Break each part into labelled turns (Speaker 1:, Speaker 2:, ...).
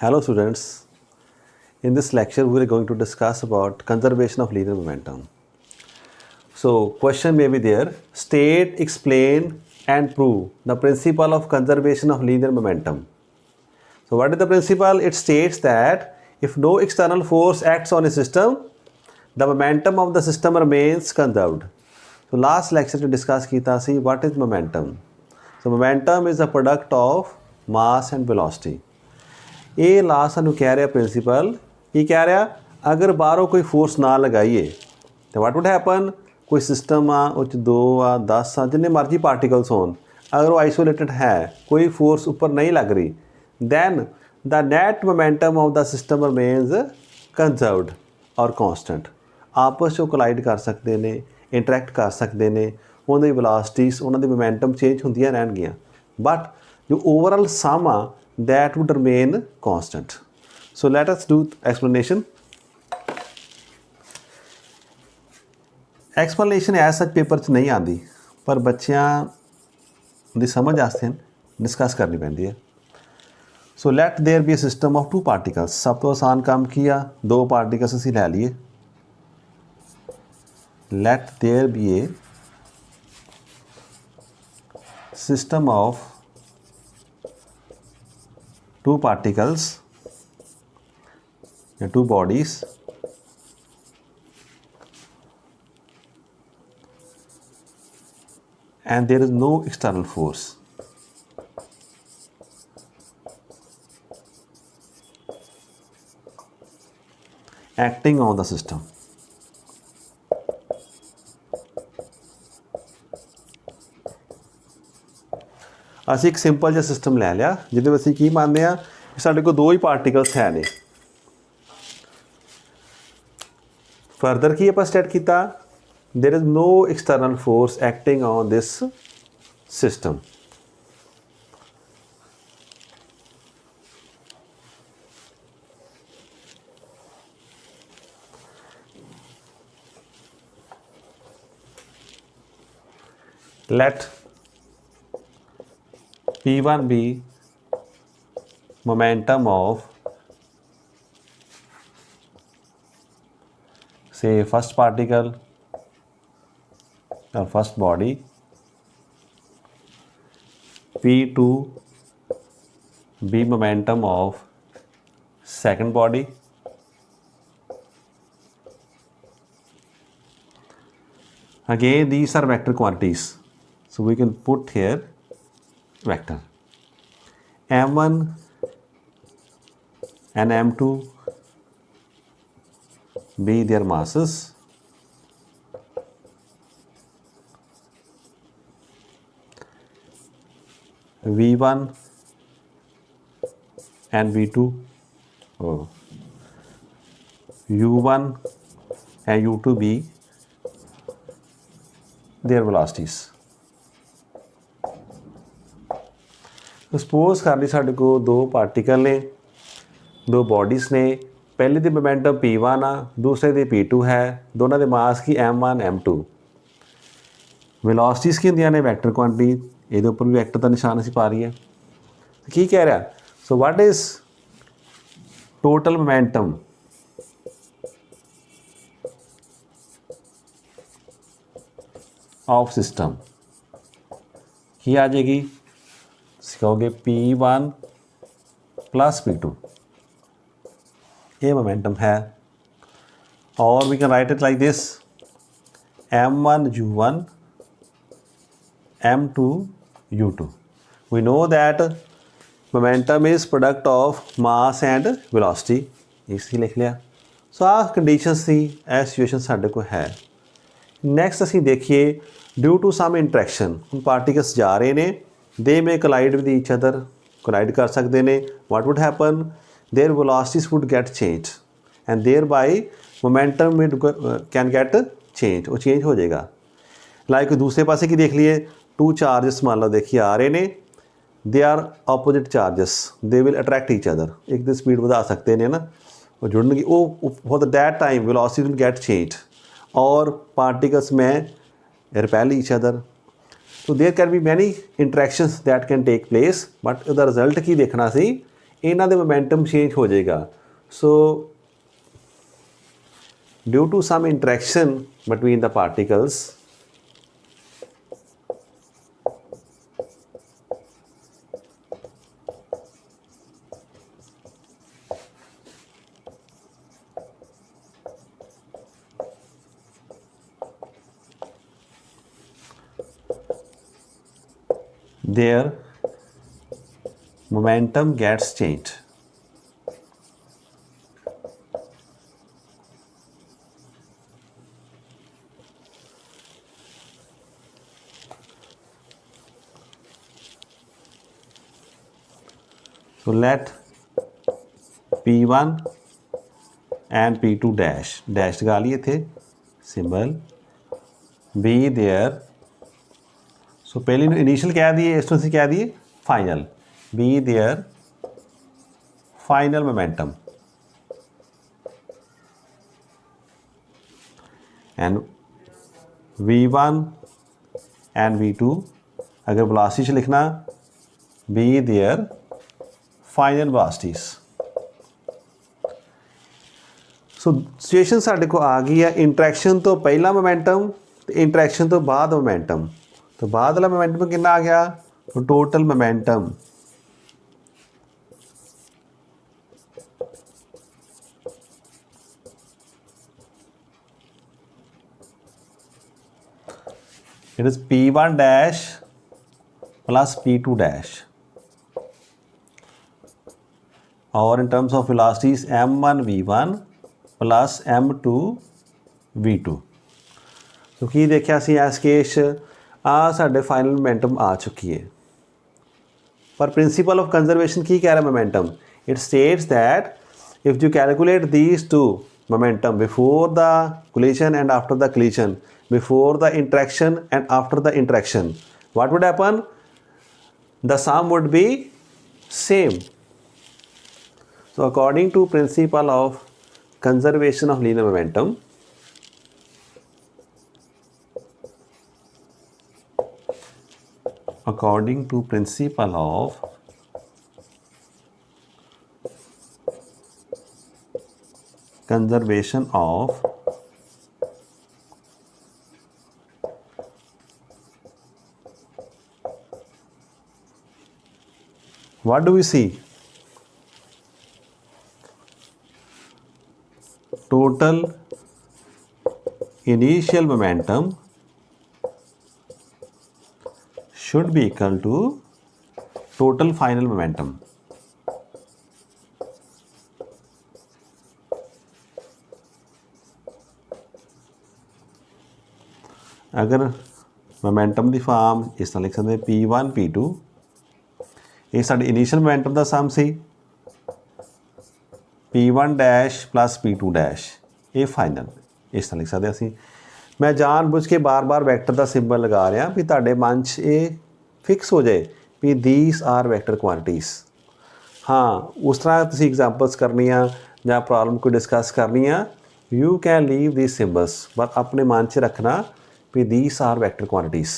Speaker 1: Hello students, in this lecture we are going to discuss about conservation of linear momentum. So question may be there, state, explain and prove the principle of conservation of linear momentum. So what is the principle? It states that if no external force acts on a system, the momentum of the system remains conserved. So last lecture to discuss kita si what is momentum. So momentum is the product of mass and velocity. ਇਹ ਲਾ ਸਾਨੂੰ ਕਹਿ ਰਿਹਾ principal ਕੀ ਕਹਿ ਰਿਹਾ ਅਗਰ ਬਾਹਰੋਂ ਕੋਈ ਫੋਰਸ ਨਾ ਲਗਾਈਏ ਤਾਂ ਵਾਟ ਵੁੱਡ ਹੈਪਨ ਕੋਈ ਸਿਸਟਮ ਆ ਉਹ 'ਚ 2 ਆ 10 ਆ ਜਿੰਨੇ ਮਰਜ਼ੀ ਪਾਰਟੀਕਲਸ ਹੋਣ ਅਗਰ ਉਹ ਆਈਸੋਲੇਟਡ ਹੈ ਕੋਈ ਫੋਰਸ ਉੱਪਰ ਨਹੀਂ ਲੱਗ ਰਹੀ then the net momentum of ਦਾ ਸਿਸਟਮ ਰਿਮੇਨਸ ਕੰਜ਼ਰਵਡ ਔਰ ਕੌਂਸਟੈਂਟ ਆਪਸ 'ਚ ਕੋਲਾਈਡ ਕਰ ਸਕਦੇ ਨੇ ਇੰਟਰੈਕਟ ਕਰ ਸਕਦੇ ਨੇ ਉਹਨਾਂ ਦੀ ਵੈਲੋਸਿਟੀਜ਼ ਉਹਨਾਂ ਦੀ ਮੋਮੈਂਟਮ ਚੇਂਜ ਹੁੰਦੀਆਂ ਰਹਿਣਗੀਆਂ ਬਟ ਜੋ ਓਵਰਆਲ ਸਮ ਆ that would remain constant. So let us do explanation. Explanation as such paper 'ਚ ਨਹੀਂ ਆਉਂਦੀ ਪਰ ਬੱਚਿਆਂ ਦੀ ਸਮਝ ਵਾਸਤੇ ਡਿਸਕਸ ਕਰਨੀ ਪੈਂਦੀ ਹੈ so let there be a system of 2 particles ਸਭ ਤੋਂ ਆਸਾਨ ਕੰਮ ਕੀ ਆ 2 ਪਾਰਟੀਕਲਸ ਅਸੀਂ ਲੈ ਲਈਏ let there be a system of 2 particles या 2 bodies and there is no external force. Acting on the system. ਅਸੀਂ ਇੱਕ ਸਿੰਪਲ ਜਿਹਾ ਸਿਸਟਮ ਲੈ ਲਿਆ ਜਿਹਦੇ ਵਿੱਚ ਅਸੀਂ ਕੀ ਮੰਨਦੇ ਆ ਕਿ ਸਾਡੇ ਕੋਲ 2 ਹੀ ਪਾਰਟੀਕਲਸ ਹੈ ਨੇ ਫਰਦਰ ਕੀ ਆਪਾਂ ਸਟੇਟ ਕੀਤਾ there is no external force acting on this system let P1 be momentum of say first particle or first body, P2 be momentum of second body, again these are vector quantities so we can put here vector m1 and m2 be their masses v1 and v2 u1 and u2 be their velocities. Suppose ਕਰ ਲਈ ਸਾਡੇ ਕੋਲ 2 particle ਨੇ 2 bodies ਨੇ ਪਹਿਲੇ ਦੀ momentum P1 ਆ ਦੂਸਰੇ ਦੀ P2 ਹੈ ਦੋਨਾਂ ਦੇ ਮਾਸ ਕੀ M1 M2 ਵੈਲੋਸਿਟੀਜ਼ ਕੀ ਹੁੰਦੀਆਂ ਨੇ ਵੈਕਟਰ ਕੁਆਂਟੀਟੀ ਇਹਦੇ ਉੱਪਰ ਵੀ ਵੈਕਟਰ ਦਾ ਨਿਸ਼ਾਨ ਅਸੀਂ ਪਾ ਰਹੀ ਹੈ ਕੀ ਕਹਿ ਰਿਹਾ so what is total momentum of system ਕੀ ਆ ਜਾਏਗੀ ਤੁਸੀਂ ਕਹੋਗੇ P1 प्लस P2 ये मोमेंटम है और we can write it like this M1 U1 M2 U2 we know that momentum is product of mass and velocity इसी लिख लिया सो आ कंडीशन सी ए सिचुएशन साडे को है नैक्सट असीं देखिए ड्यू टू सम इंट्रैक्शन हुण पार्टिकल्स जा रहे ने they may collide with each other collide कर सकते हैं what would happen their velocities would get change and their by momentum can get change वो चेंज हो जाएगा लाइक दूसरे पासे की देख लिए 2 चार्जेस मान लो देखिए आ रहे ने they are opposite charges they will attract each other एक तो स्पीड बढ़ा सकते हैं ना वो जुड़ने वो for that time velocity will get change और पार्टिकल्स में repel each other so there can be many interactions that can take place but the result की देखना सी इन्हां दे मोमेंटम चेंज हो जाएगा। So due to some interaction between the particles, their momentum gets changed. So let P1 and P2 dash लगा लिए थे symbol be there. सो पहले initial क्या दिए, इस से क्या दिए final, be there final momentum and V1 and V2 अगर वेलोसिटी से लिखना be there final velocities. So situation साढ़े को आ गई है इंट्रैक्शन तो पहला मोमेंटम तो इंट्रैक्शन तो बाद मोमेंटम। तो बाद वाला मोमेंटम कितना आ गया, तो total momentum it is P1 dash plus P2 dash or in terms of velocities M1 V1 plus M2 V2। तो की देखिया सी इस केस आ साढ़े फाइनल मोमेंटम आ चुकी है, पर प्रिंसिपल ऑफ कंजर्वेशन की कह रहा है momentum, it states that if you calculate these two momentum before the collision and after the collision, before the interaction and after the interaction, what would happen? The sum would be same. So according to principle of conservation of linear momentum, according to principle of conservation of what do we see? Total initial momentum should be equal to total final momentum. अगर momentum की form इस तरह लिख सकते P1 P2 ये साढ़े initial momentum का सम सी P1 dash plus P2 dash ये फाइनल इस तरह लिख सकते असी। मैं जानबूझ के बार बार वैक्टर का सिंबल लगा रहा भी तुहाडे मन च ये फिक्स हो जाए भी दीज आर वैक्टर क्वांटिटीज़। हाँ उस तरह तुसीं एग्जाम्पल्स करनियाँ या प्रॉब्लम को डिस्कस करनियाँ, you can leave these symbols but अपने मन च रखना भी दीज आर वैक्टर क्वांटिटीज़।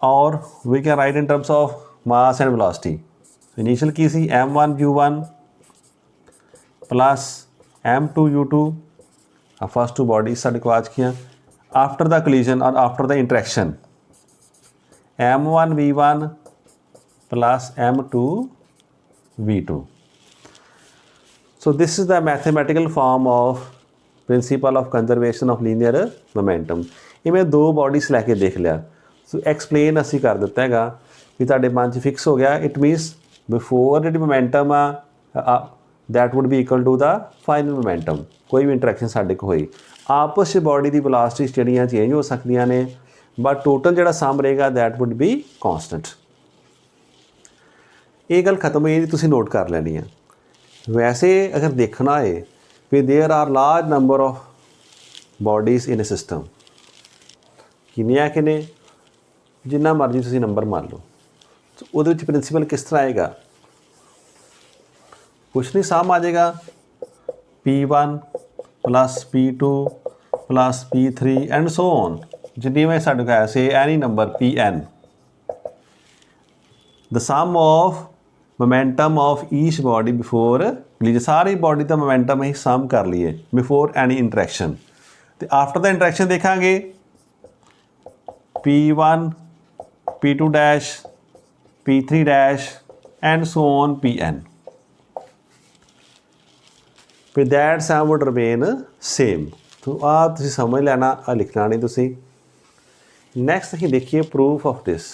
Speaker 1: और we can write in terms of mass and velocity. Initial की सी M1 U1 plus M2 U2 first two bodies साढ़े को आज किया आफ्टर द कोलिजन और after the interaction M1 V1 plus M2 V2। So this is the mathematical form of principle of conservation of linear momentum। ये मैं दो bodies लैके देख लिया। सो एक्सप्लेन असी कर दिता है भी तुहाडे मन च फिक्स हो गया, इट मीनस बिफोर जी मोमेंटम आ that would be equal to the final momentum. कोई भी इंटरैक्शन साढ़े को हुई आपस बॉडी की वेलोसिटीज़ जड़ियाँ चेंज हो सकदियां ने बट टोटल जिहड़ा सम रहेगा दैट वुड बी कॉन्सटेंट। ये गल खत्म हुई, तुसीं नोट कर लैनी है। वैसे अगर देखना है भी there are large number of bodies in a system, किन्नियां कि ने जिन्ना मर्जी तुसीं नंबर मान लो, तो उहदे विच प्रिंसीपल किस तरह आएगा, कुछ नहीं सम आ जाएगा P1 plus P2 plus P3 and so on जिन्नी में साढ़े को ऐसे any number Pn। The sum of momentum of each body before collision, ਸਾਰੀ ਬੋਡੀ ਦਾ ਮੋਮੈਂਟਮ ਅਸੀਂ ਸਮ ਕਰ ਲਈਏ ਬਿਫੋਰ ਐਨੀ ਇੰਟਰੈਕਸ਼ਨ। ਤੇ ਆਫਟਰ ਦਾ ਇੰਟਰੈਕਸ਼ਨ ਦੇਖਾਂਗੇ P1 P2 dash P3 dash and so on Pn, फिर that sum would remain same. तो तुसीं समझ लेना, लिखना नहीं तुसीं। नैक्सट असीं देखिए proof of this,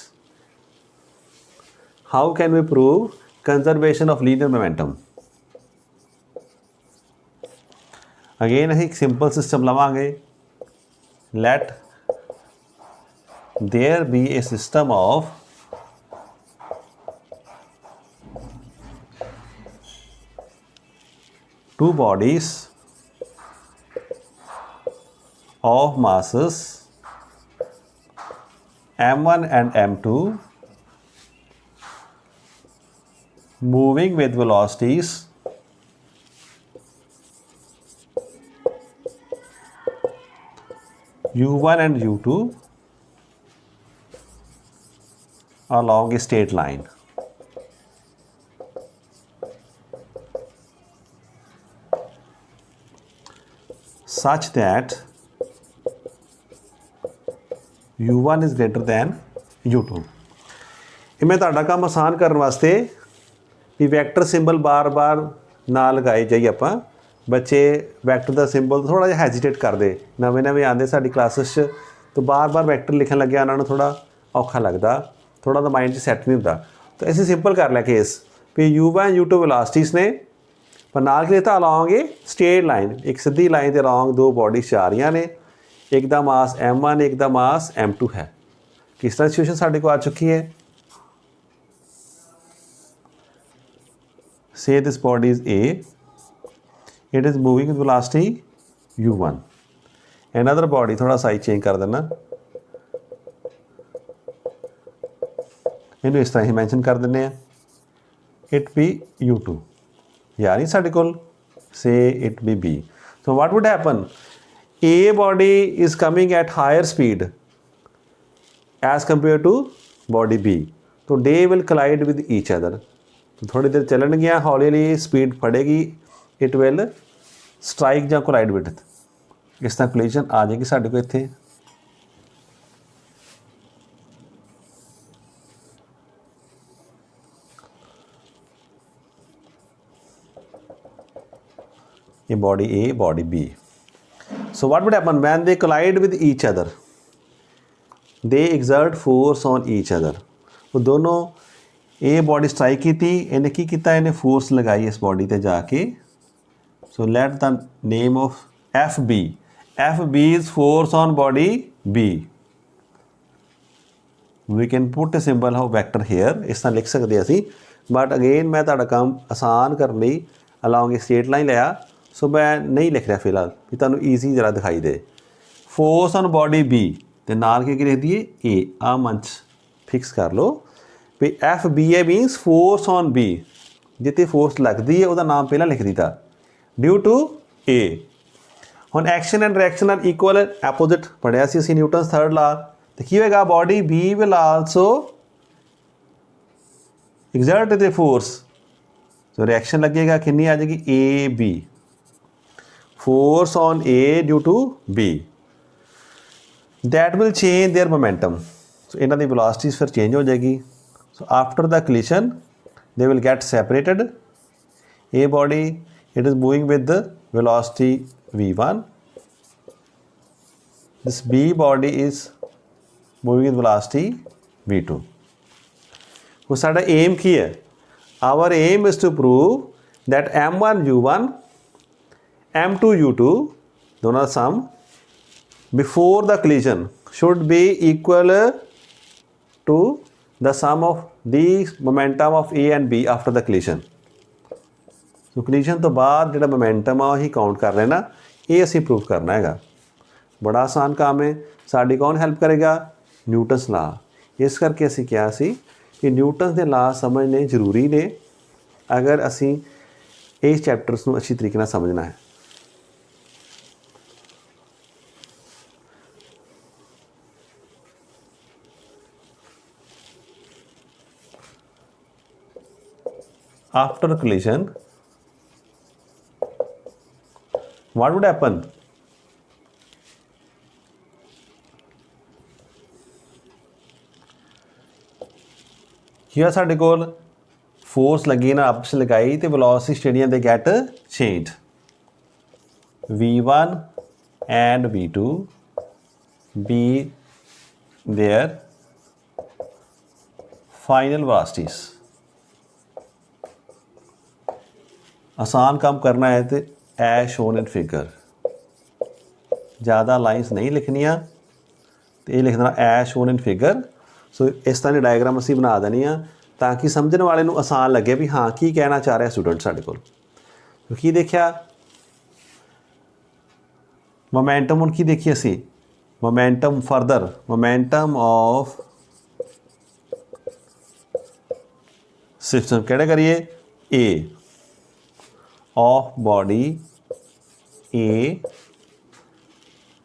Speaker 1: how can we prove conservation of linear momentum. Again असीं एक सिंपल सिस्टम लवांगे, let there be a system of two bodies of masses m1 and m2 moving with velocities u1 and u2 along a straight line. Such that u1 is greater than u2। ਇਹ ਮੈਂ ਤੁਹਾਡਾ ਕੰਮ ਆਸਾਨ ਕਰਨ ਵਾਸਤੇ ਵੀ vector symbol ਬਾਰ-ਬਾਰ ਨਾ ਲਗਾਏ ਜਾਈ। ਆਪਾਂ ਬੱਚੇ ਵੈਕਟਰ ਦਾ ਸਿੰਬਲ ਥੋੜਾ ਜਿਹਾ ਹੈਜ਼ੀਟੇਟ ਕਰਦੇ, ਨਵੇਂ ਆਉਂਦੇ ਸਾਡੀ ਕਲਾਸਿਸ 'ਚ, ਤਾਂ ਬਾਰ-ਬਾਰ ਵੈਕਟਰ ਲਿਖਣ ਲੱਗਿਆ ਉਹਨਾਂ ਨੂੰ ਥੋੜਾ ਔਖਾ ਲੱਗਦਾ, थोड़ा तो माइंड 'ਚ सैट नहीं होता। तो ऐसे सिंपल कर लिया केस भी u1 u2 वेलोसिटीज़ ने, पर नाल के तो अलॉन्ग ए स्ट्रेट लाइन, एक सीधी लाइन के अलॉन्ग दो बॉडीज जा रही ने, एक दा मास m1 एक दा मास m2 है। किस तरह सिचुएशन साढ़े को आ चुकी है, से this body is A, it is moving with velocity u1, another body, थोड़ा साइज चेंज कर देना, इनू इस तरह ही मैंशन कर दें, इट बी u2 या नहीं साढ़े कोल, say it be B। So what would happen, A body is coming at higher speed as compare to body B, तो they will collide with each other. तो थोड़ी देर चलन गया, हौली हौली स्पीड फड़ेगी, इट विल स्ट्राइक या कोलाइड विद, इस तरह कोलिजन आ जाएगी साढ़े को इत्थे। ये body A body B। So what would happen when they collide with each other, they exert force on each other। वो दोनों A बॉडी स्ट्राइक की थी, इन्हें की किया, इन्हें फोर्स लगाई इस बॉडी ते जाके। So let the name of FB, FB is force on body B। we can put a symbol of vector here, इस तरह लिख सकते असी, बट अगेन मैं तुहाडा काम आसान करने ਲਈ अलॉन्ग ए स्ट्रेट लाइन लिया, सो मैं नहीं लिख रहा फिलहाल भी तुहानू ईजी जरा दिखाई दे। फोर्स ऑन बॉडी B ते नाल के लिख दिए A, आ मंच फिक्स कर लो भी FBA minus force on B, जिते फोर्स लगती है उसका नाम पहला लिख दिता, ड्यू टू A। हुण action and reaction are equal opposite पढ़िया सी असीं न्यूटन्स थर्ड ला, तो की होएगा, body B will also exert the force, तो रिएक्शन लगेगा कितनी आ जाएगी, AB, force on A due to B, that will change their momentum. So इन्हां दी वेलोसिटीज फिर चेंज हो जाएगी। So after the collision they will get separated. A body it is moving with velocity v1, this B body is moving with velocity v2। वो साडा aim की है, our aim is to prove that m1 u1 m2 u2 दोनों sum before the collision should be equal to the sum of the momentum of A and B after the collision. तो collision तो बाद जो momentum आ ही count कर लेना, ये असी prove करना है। बड़ा आसान काम है, साड़ी कौन हेल्प करेगा, न्यूटन्स ला। इस करके असी क्या सी कि न्यूटन्स के ला समझने जरूरी ने अगर असी इस चैप्टर्स को अच्छी तरीके समझना है। after collision, what would happen? Here ਸਾਡੇ ਕੋਲ force ਲੱਗੀ ਨਾ ਆਪਸ ਲਗਾਈ ਤੇ velocity ਸਟੇਡੀਅਮ ਦੇ get changed. V1 and V2 be their final velocities. आसान काम करना है तो as shown in figure. ज़्यादा लाइन्स नहीं लिखनिया तो ये लिखना as shown in figure. सो इस तरह की डायग्राम असीं बना देनी आ ताकि समझने वाले नूं आसान लगे भी हाँ की कहना चाह रहा स्टूडेंट साडे कोल। तो की देखिया मोमेंटम हुण की देखिए असीं momentum further momentum of system किहड़ा करिए A of body A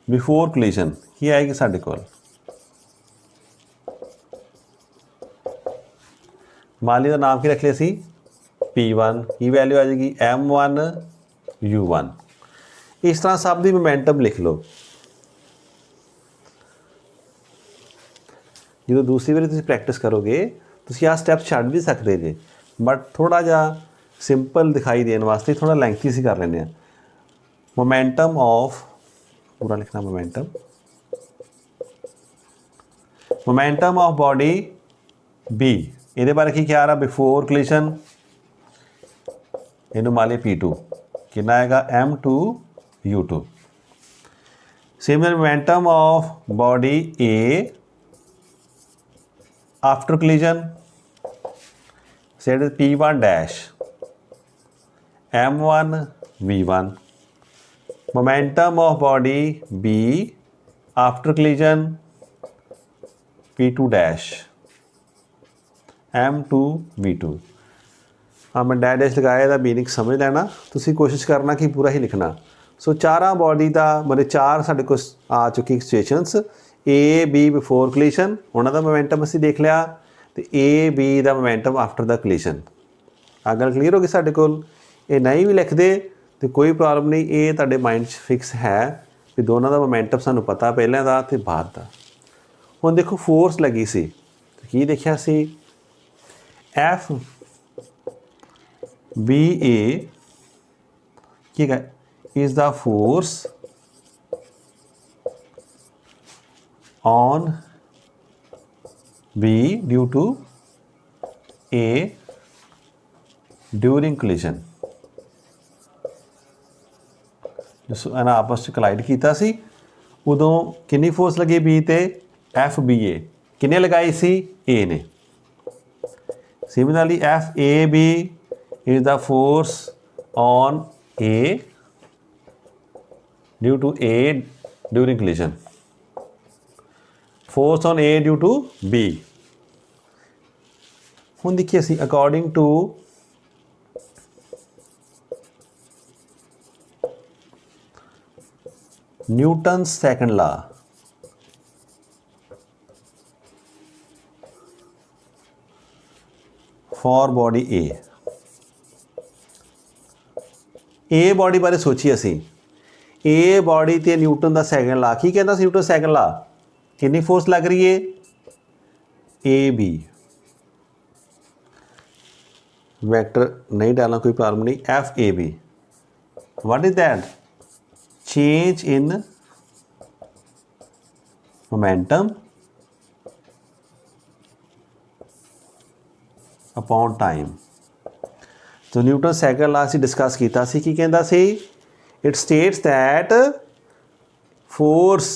Speaker 1: before collision की आएगी साडे कोल। मान लीजिए नाम की रख लिया सी P1 की वैल्यू आ जाएगी M1 U1। इस तरह सब दी मोमेंटम लिख लो। जो दूसरी बार तुम प्रैक्टिस करोगे तो आ स्टैप छड्ड भी सकते जे बट थोड़ा जा सिंपल दिखाई देने वास्ते थोड़ा लेंथी सी कर लें। मोमेंटम ऑफ पूरा लिखना मोमेंटम ऑफ बॉडी बी ये बारे की क्या रहा बिफोर कोलिजन इनू मान लिया P2 कितना आएगा M2 U2। Similar momentum of body A after collision set P1 dash M1 V1। Momentum of body B after collision P2 dash M2 V2। हाँ मैं डैश लगाया था मीनिंग समझ लेना तुसी कोशिश करना कि पूरा ही लिखना। सो चारा बॉडी का मतलब चार साढ़े को आ चुकी situations A B before collision उन्होंने मोमेंटम असी देख लिया तो ए बी का मोमेंटम आफ्टर द कोलिजन। आ गल क्लीयर होगी साढ़े कोल। ये नहीं भी लिखते तो कोई प्रॉब्लम नहीं ये तुहाडे माइंड फिक्स है कि दोनों का मोमेंटम सानू पता पहले का तो बाद का। हुण देखो फोर्स लगी सी तो की देखिया सी F B A ठीक है is the force on B due to A during collision। जिस आपस कलाइड किया सी उदों कितनी फोर्स लगी B ते FBA किन्ने लगाई सी A ने। Similarly, FAB is the force on A due to A during collision. Force on A due to B। हुण देखिए असी according to Newton's second law for body a body बारे सोचिए असी ए बॉडी ते न्यूटन का second ला की कहता न्यूटन सैकेंड ला कितनी फोर्स लग रही है ए बी। वैक्टर नहीं डालना कोई प्रॉब्लम नहीं F A B. What is that change in momentum upon time. तो न्यूटन सैकेंड ला असीं डिस्कस किया सी की कहंदा सी it states that force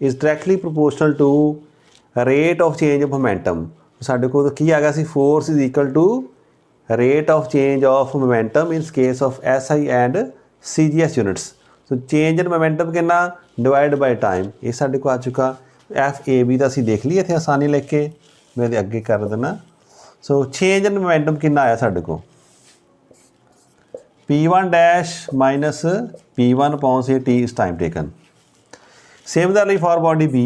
Speaker 1: is directly proportional to rate of change of momentum. साडे कोल की आ गया सी force is equal to rate of change of momentum in case of SI and CGS units. तो चेंज इन मोमेंटम कितना divide by time ये साडे को आ चुका। FAB का असीं देख लिए इत्थे आसानी लिख के मैं अगे कर देना। सो चेंज इन मोमेंटम कितना आया साढ़े को P1 dash minus P1 upon से T is time taken. Similarly for body B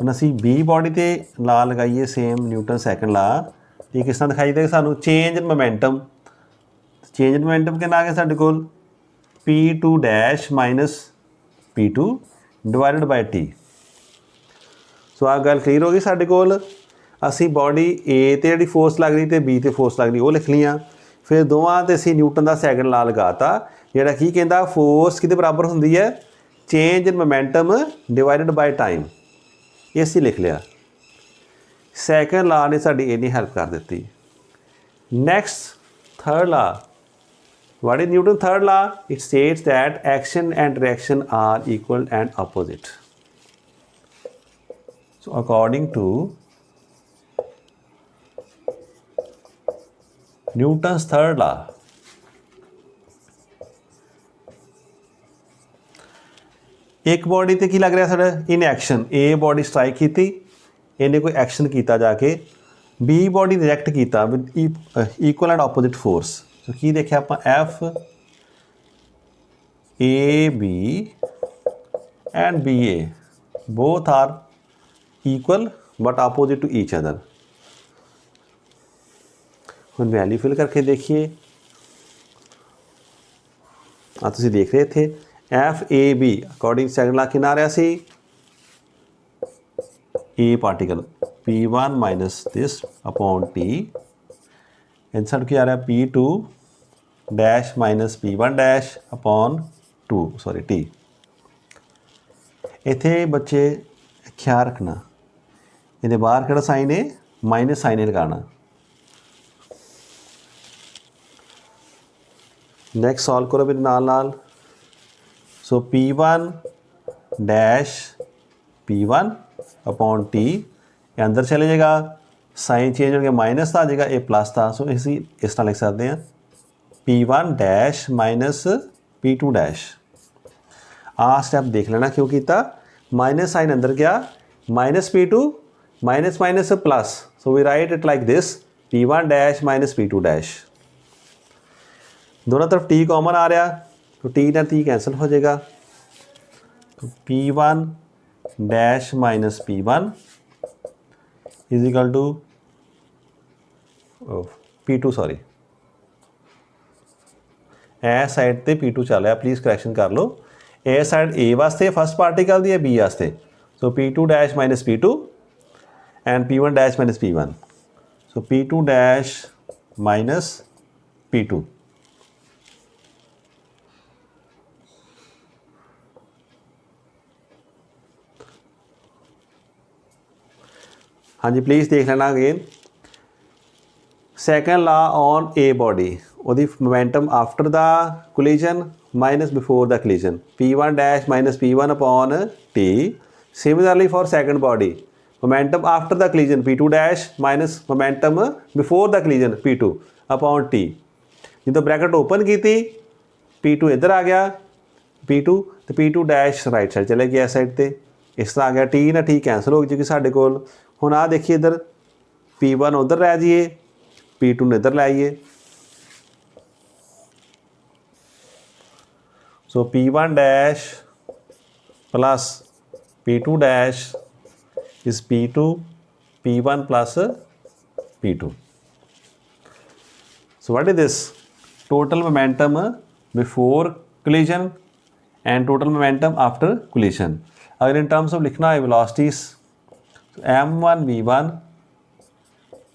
Speaker 1: ਹੁਣ ਅਸੀਂ ਬੀ ਬॉडी ਤੇ ਲਾ ਲਗਾਈਏ ਸੇਮ ਨਿਊਟਨ ਸੈਕੰਡ ਲਾ, ਇਹ ਕਿਸ ਤਰ੍ਹਾਂ ਦਿਖਾਈ ਦੇਗਾ ਸਾਨੂੰ, change in momentum. Change in momentum ਕਿੰਨਾ ਆ ਗਿਆ ਸਾਡੇ ਕੋਲ, P2 dash minus P2 divided by T। So ਆਹ ਗੱਲ ਕਲੀਅਰ ਹੋ ਗਈ ਸਾਡੇ ਕੋਲ। ਅਸੀਂ ਬॉडी A ਤੇ ਜਿਹੜੀ ਫੋਰਸ ਲੱਗ ਰਹੀ ਤੇ B ਤੇ ਫੋਰਸ ਲੱਗ ਰਹੀ ਉਹ ਲਿਖ ਲਈਆਂ। ਫਿਰ ਦੋਵਾਂ ਤੇ ਅਸੀਂ ਨਿਊਟਨ ਦਾ ਸੈਕੰਡ ਲਾ ਲਗਾਤਾ, ਜਿਹੜਾ ਕੀ ਕਹਿੰਦਾ ਫੋਰਸ ਕਿਹਦੇ ਬਰਾਬਰ ਹੁੰਦੀ ਹੈ, change in momentum divided by time. ਇਹ ਅਸੀਂ ਲਿਖ ਲਿਆ। ਸੈਕੰਡ ਲਾ ਨੇ ਸਾਡੀ ਇੰਨੀ ਹੈਲਪ ਕਰ ਦਿੱਤੀ। ਨੈਕਸਟ ਥਰਡ ਲਾ, what is Newton's third law? It states that action and reaction are equal and opposite. So according to Newton's third law, एक बॉडी ते की लग रहा साढ़ा in action, A body strike की, इन्हें कोई एक्शन किया जाके, बी बॉडी रिएक्ट किया with equal and opposite force. तो की देखिए आप F A B and B A both are equal but opposite to each other. हम वैल्यू फिल करके देखिए, तुम देख रहे थे F A B according second law कितना आ रहा सी, A particle P1 minus this upon T, answer क्या आ रहा है P2 dash minus P1 dash upon T। इत्थे बच्चे ख्याल रखना, ये बाहर किहड़ा साइन है, माइनस साइन लगाना। नैक्सट सॉल्व करो मेरे नाल। सो P1 dash P1 upon T, ये अंदर चले जाएगा, साइन चेंज हो गया, माइनस था आ जाएगा, ये प्लस था। सो इसी इस तरह लिख सकते हैं P1 dash minus P2 dash. आ स्टैप देख लेना क्यों किया, माइनस साइन अंदर गया, minus P2 minus minus plus. So we write it like this, P1 dash minus P2 dash. दोनों तरफ T कॉमन आ रहा, तो T ना T कैंसिल हो जाएगा। तो P1 dash minus P1 is equal to P2, sorry ए साइड ते P2 चल रहा, प्लीज़ करैक्शन कर लो। ए साइड ए वास्ते फर्स्ट पार्टिकल दी है, बी वास्ते। So P2 dash minus P2 and P1 dash minus P1। So P2 dash minus P2। हाँ जी, प्लीज़ देख लेना again. Second law on a body, ਉਹਦੀ momentum after the collision minus before the collision, P1 dash minus P1 upon T। Similarly for second body, momentum after the collision P2 dash minus momentum before the collision P2 upon T। जो bracket open की थी, P2 इधर आ गया, P2 तो P2 dash right side चले गया, इस side ते इस तरह आ गया, T ना T कैंसल हो गई साढ़े कोल। हुण आ देखिए इधर P1 उधर लै जाइए, P2 ने इधर लै आइए। So P1 dash plus P2 dash is P2 P1 plus P2। So what is this, total momentum before collision and total momentum after collision. अगर इन टर्म्स ऑफ लिखना है velocities, M1 V1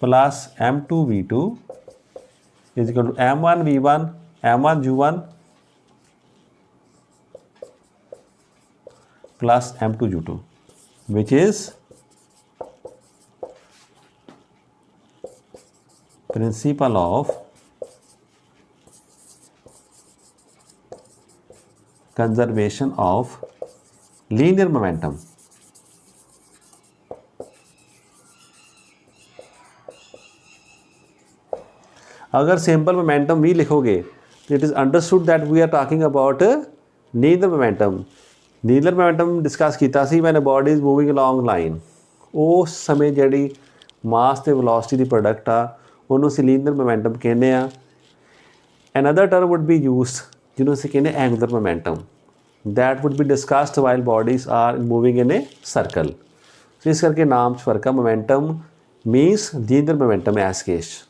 Speaker 1: plus M2 V2 is equal to M1 V1 M1 U1 plus M2 U2, which is principle of conservation of linear momentum। अगर simple momentum भी लिखोगे तो it is understood that we are talking about linear momentum. Linear momentum discuss किया सी when body is moving along line, उस समय जी मास ते velocity की प्रोडक्ट आ उन्होंने असीं लीनियर मोमेंटम कहने आ। Another term would be used जिन्होंने असीं कहने angular momentum, that would be discussed while bodies are moving in a circle. So इस करके नाम 'ਚ फर्क है। मोमेंटम मीनस लीनियर मोमेंटम है इस केस 'ਚ।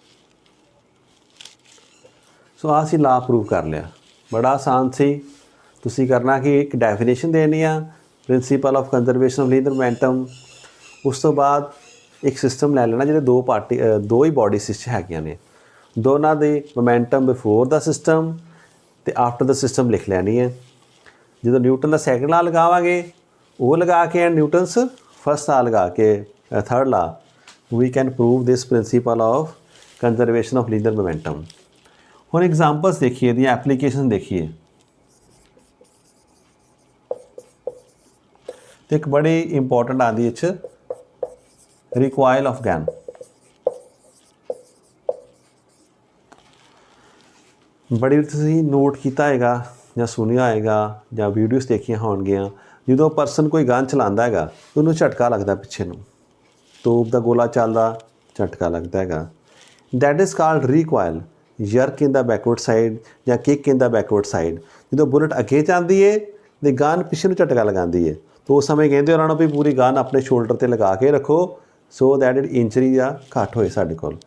Speaker 1: सो आ असीं ला प्रूव कर लिया, बड़ा आसान सी। तुसीं करना कि एक डेफिनेशन देनी आ principle of conservation of linear momentum, उस तो बाद एक सिस्टम लै लेना जिहदे दो ही बॉडी सिस्टम हैगियां ने, दोनों the momentum before the system ते आफ्टर द सिस्टम लिख लैनी है। जो न्यूटन का सैकेंड ला लगावांगे वो लगा के एंड न्यूटनस फर्स्ट ला लगा के third law, we can prove this principle of conservation of linear momentum. हुण एग्जाम्पल्स देखिए, दी एप्लीकेशन देखिए। तो एक बड़ी इंपॉर्टेंट आती है रिकॉयल ऑफ गन। बड़ी तुसीं नोट किया होगा ਜਾਂ सुनिया होएगा ਜਾਂ वीडियोज़ देखिया होणगियां, जो परसन कोई गन चलाता है तो उन्होंने झटका लगता पिछे नूं, तोप का गोला चलता झटका लगता है, that is called recoil, jerk in the backward side या kick in the backward side. जो बुलेट अगे जाती है तो गन पिछे नूं झटका लगाती है, तो उस समय कहते उन्होंने भी पूरी गन अपने शोल्डर पर लगा के रखो सो दैट इट इंजरी या घट होए साडे कोल।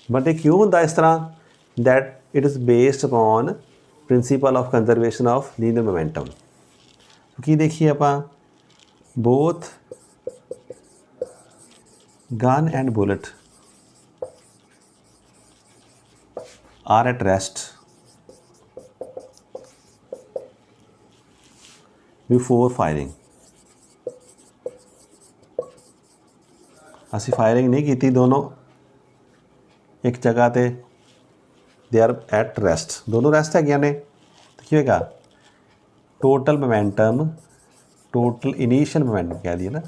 Speaker 1: बट ये क्यों होंदा इस तरह? That it is based upon principle of conservation of linear momentum. क्योंकि देखिए आप both gun and bullet are at rest before firing. असी फायरिंग नहीं की, दोनों एक जगह ते दे आर एट रेस्ट, दोनों रेस्ट है ने। तो क्या होगा? Total momentum, total initial momentum कह दिए ना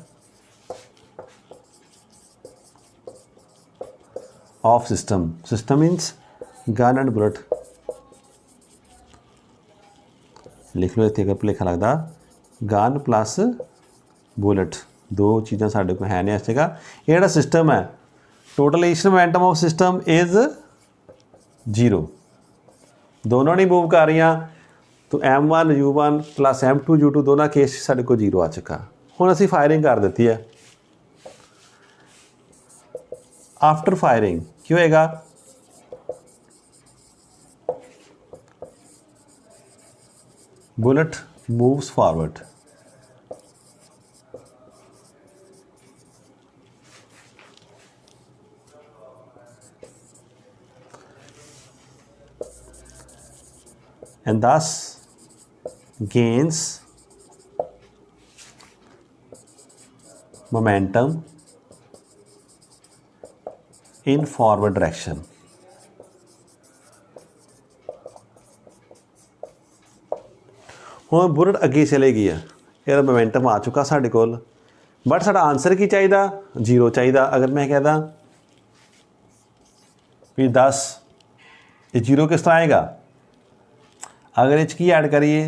Speaker 1: of system, system means gun and bullet. लिख लो इतने, अगर भुलेखा लगता गन प्लस बुलेट दो चीज़ां साडे कोल है ने इस जगह। ये जिहड़ा सिस्टम है, total initial momentum of system is 0, दोनों नहीं मूव कर रही, तो M1 U1 plus M2 U2 दोनों केस साढ़े को 0 आ चुका। हुण असीं फायरिंग कर दी है, आफ्टर फायरिंग की होएगा? Bullet moves forward, and thus gains momentum in forward direction। हुण बुलेट अगे चले गई है, ये मोमेंटम आ चुका साढ़े कोल, बट साडा आंसर की चाहिए? 0 चाहिए। अगर मैं कहदा भी 10, ये 0 किस तरह आएगा? अगर इस की ऐड करिए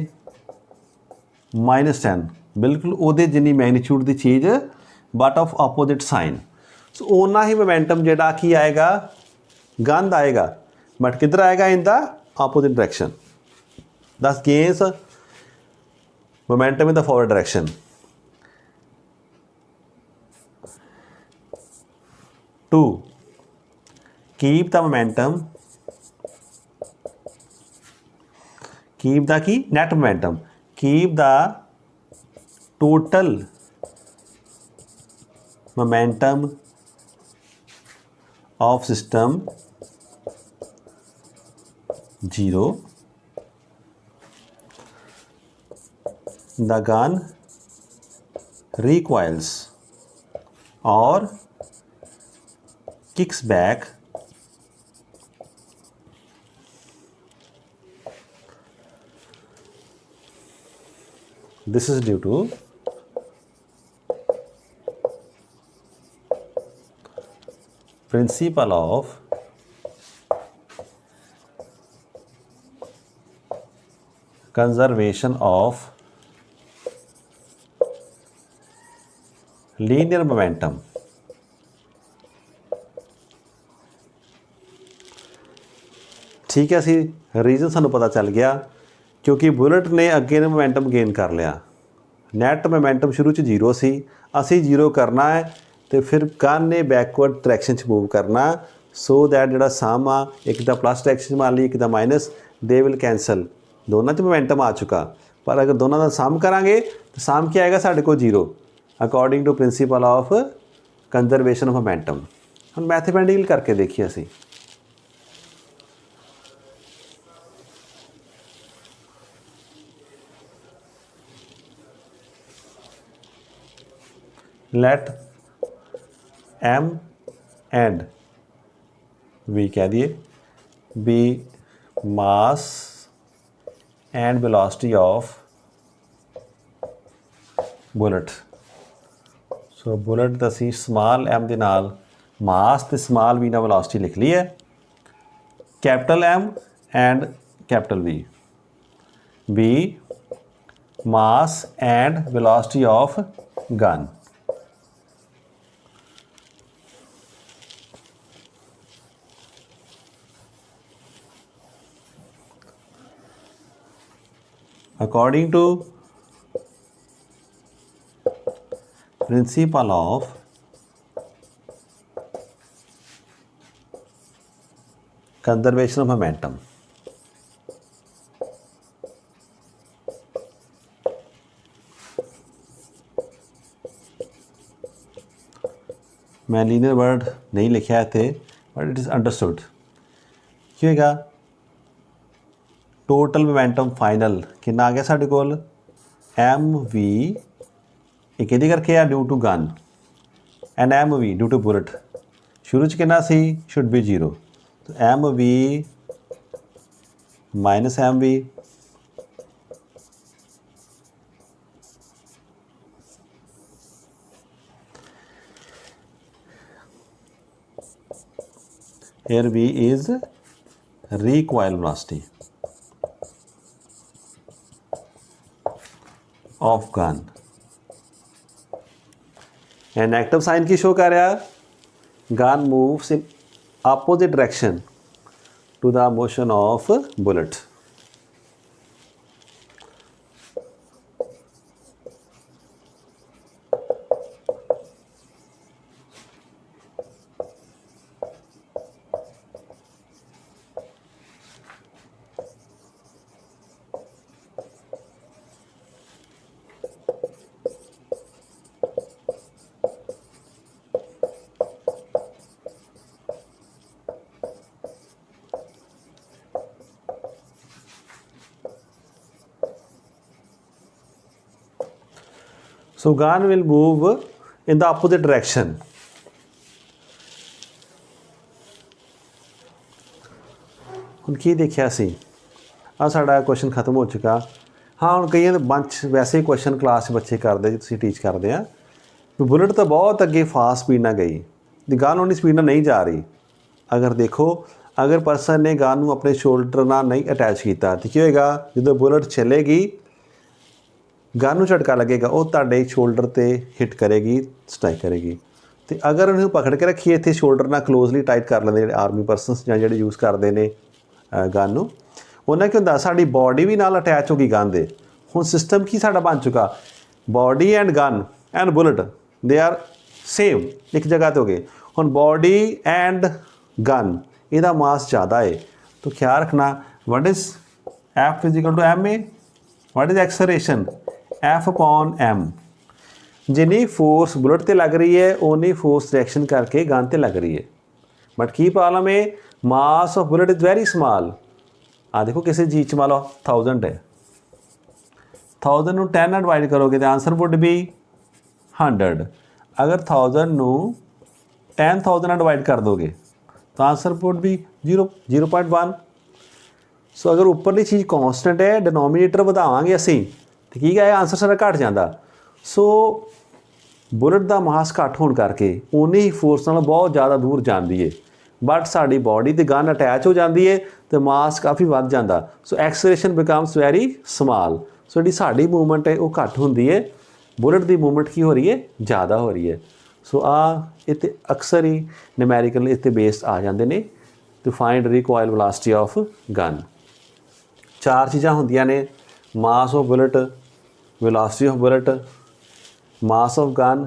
Speaker 1: -10, बिल्कुल उहदे जिन्नी मैग्नीट्यूड की चीज़ बट ऑफ अपोजिट साइन। सो उन्ना ही मोमेंटम जिहड़ा की आएगा गन दा आएगा, बट किधर आएगा? In the opposite direction. This gains momentum in the forward direction. 2 keep the momentum, keep the key net momentum, keep the total momentum of system 0, the gun recoils or kicks back this is due to principle of conservation of linear momentum। ठीक है, सी reason सानू पता चल गया, क्योंकि bullet ने अगे ने मोमेंटम गेन कर लिया, नैट मोमेंटम शुरू च 0 सी, असी 0 करना है तो फिर गन ने बैकवर्ड डायरैक्शन च मूव करना, सो दैट जिहड़ा सम आ एक दा प्लस डायरैक्शन मान ली, एक दा माइनस, दे विल कैंसल, दोनों च मोमेंटम आ चुका। पर अगर दोनों का सम करांगे तो सम क्या आएगा साढ़े को 0 according to principle of conservation of momentum. हम मैथमेटिकल करके देखिए असी लेट m एंड v कह दिए be mass and velocity of bullet. So bullet का असी स्माल m के नाल मास तो स्माल v ना वेलोसिटी लिख ली है, capital M and capital V, be mass and velocity of gun. According to principle of conservation of momentum, मैं लीनियर वर्ड नहीं लिखा इतने बट इट इज़ अंडरस्टूड। की होएगा टोटल मोमेंटम फाइनल कितना आ गया साढ़े कोल mv, एक इहदी करके आ due to gun, and mv due to bullet. शुरू च कितना सी शुड बी 0, तो mv minus mv here v is recoil velocity of gun, and negative sign की शो कर रहा, gun moves in opposite direction to the motion of bullet. So gun will move in the opposite direction. ਹੁਣ ਕੀ ਦੇਖਿਆ ਸੀ ਆ ਸਾਡਾ question ਖਤਮ ਹੋ ਚੁੱਕਾ। ਹਾਂ ਹੁਣ ਕਈਆਂ ਦੇ ਬੰਚ ਵੈਸੇ ਹੀ ਕੁਐਸਚਨ ਕਲਾਸ 'ਚ ਬੱਚੇ ਕਰਦੇ ਜੇ ਤੁਸੀਂ ਟੀਚ ਕਰਦੇ ਆ ਵੀ ਬੁਲਟ ਤਾਂ ਬਹੁਤ ਅੱਗੇ ਫਾਸਟ ਸਪੀਡ ਨਾਲ ਗਈ, ਦੀ ਗਨ ਉਨੀ ਸਪੀਡ ਨਾਲ ਨਹੀਂ ਜਾ ਰਹੀ। ਅਗਰ ਦੇਖੋ ਅਗਰ ਪਰਸਨ ਨੇ ਗਨ ਨੂੰ ਆਪਣੇ ਸ਼ੋਲਡਰ ਨਾਲ ਨਹੀਂ ਅਟੈਚ ਕੀਤਾ ਤਾਂ ਕੀ ਹੋਏਗਾ, ਜਦੋਂ ਬੁਲਟ ਚੱਲੇਗੀ गन ਨੂੰ झटका लगेगा वो ਤੁਹਾਡੇ शोल्डर ਤੇ हिट करेगी, स्ट्राइक करेगी। तो अगर उन्हें पकड़ के रखिए इतने शोल्डर ਨਾਲ क्लोजली टाइट कर लेंगे आर्मी परसनस ਜਾਂ ਜਿਹੜੇ यूज़ करते हैं गन ਨੂੰ, ਉਹਨਾਂ ਕੀ ਹੁੰਦਾ ਸਾਡੀ बॉडी भी नाल अटैच होगी गन ਦੇ। ਹੁਣ सिस्टम की साडा बन चुका body and gun and bullet they are same एक जगह ते हो गए। ਹੁਣ बॉडी एंड गन ਇਹਦਾ मास ज़्यादा है, तो ख्याल रखना what is F equal to M A, what is acceleration F upon M। जिन्नी फोर्स बुलेट ते लग रही है उन्नी फोर्स डायरेक्शन करके गन ते लग रही है, बट की प्रॉब्लम है mass of bullet is very small. आ देखो किसी चीज़ च मान लो 1000 है, 1000 ਨੂੰ 10 ਨਾਲ डिवाइड करोगे तो आंसर वुड बी 100। अगर 1000 ਨੂੰ 10,000 ਨਾਲ डिवाइड कर दोगे तो आंसर वुड बी 0.1। सो अगर उपरली चीज़ कॉन्सटेंट है डिनोमीनेटर ਵਧਾਵਾਂਗੇ ਅਸੀਂ तो की है आंसर सारा घट जाता। सो बुलेट का मास घट होने करके उन्नी ही फोर्स नाल बहुत ज़्यादा दूर जाती है, बट साड़ी बॉडी तो गन अटैच हो जाती है तो मास काफ़ी वध जाता। सो एक्सलेरेशन बिकम्स वेरी स्मॉल। सो जी साड़ी मूवमेंट है वो घट होंगी है, बुलेट की मूवमेंट की हो रही है ज़्यादा हो रही है। सो इतने अक्सर ही न्यूमेरिकल इतने बेस्ड आ जाते हैं to find recoil velocity of gun. चार चीज़ां होंदियां ने, mass of bullet, velocity of bullet, mass of gun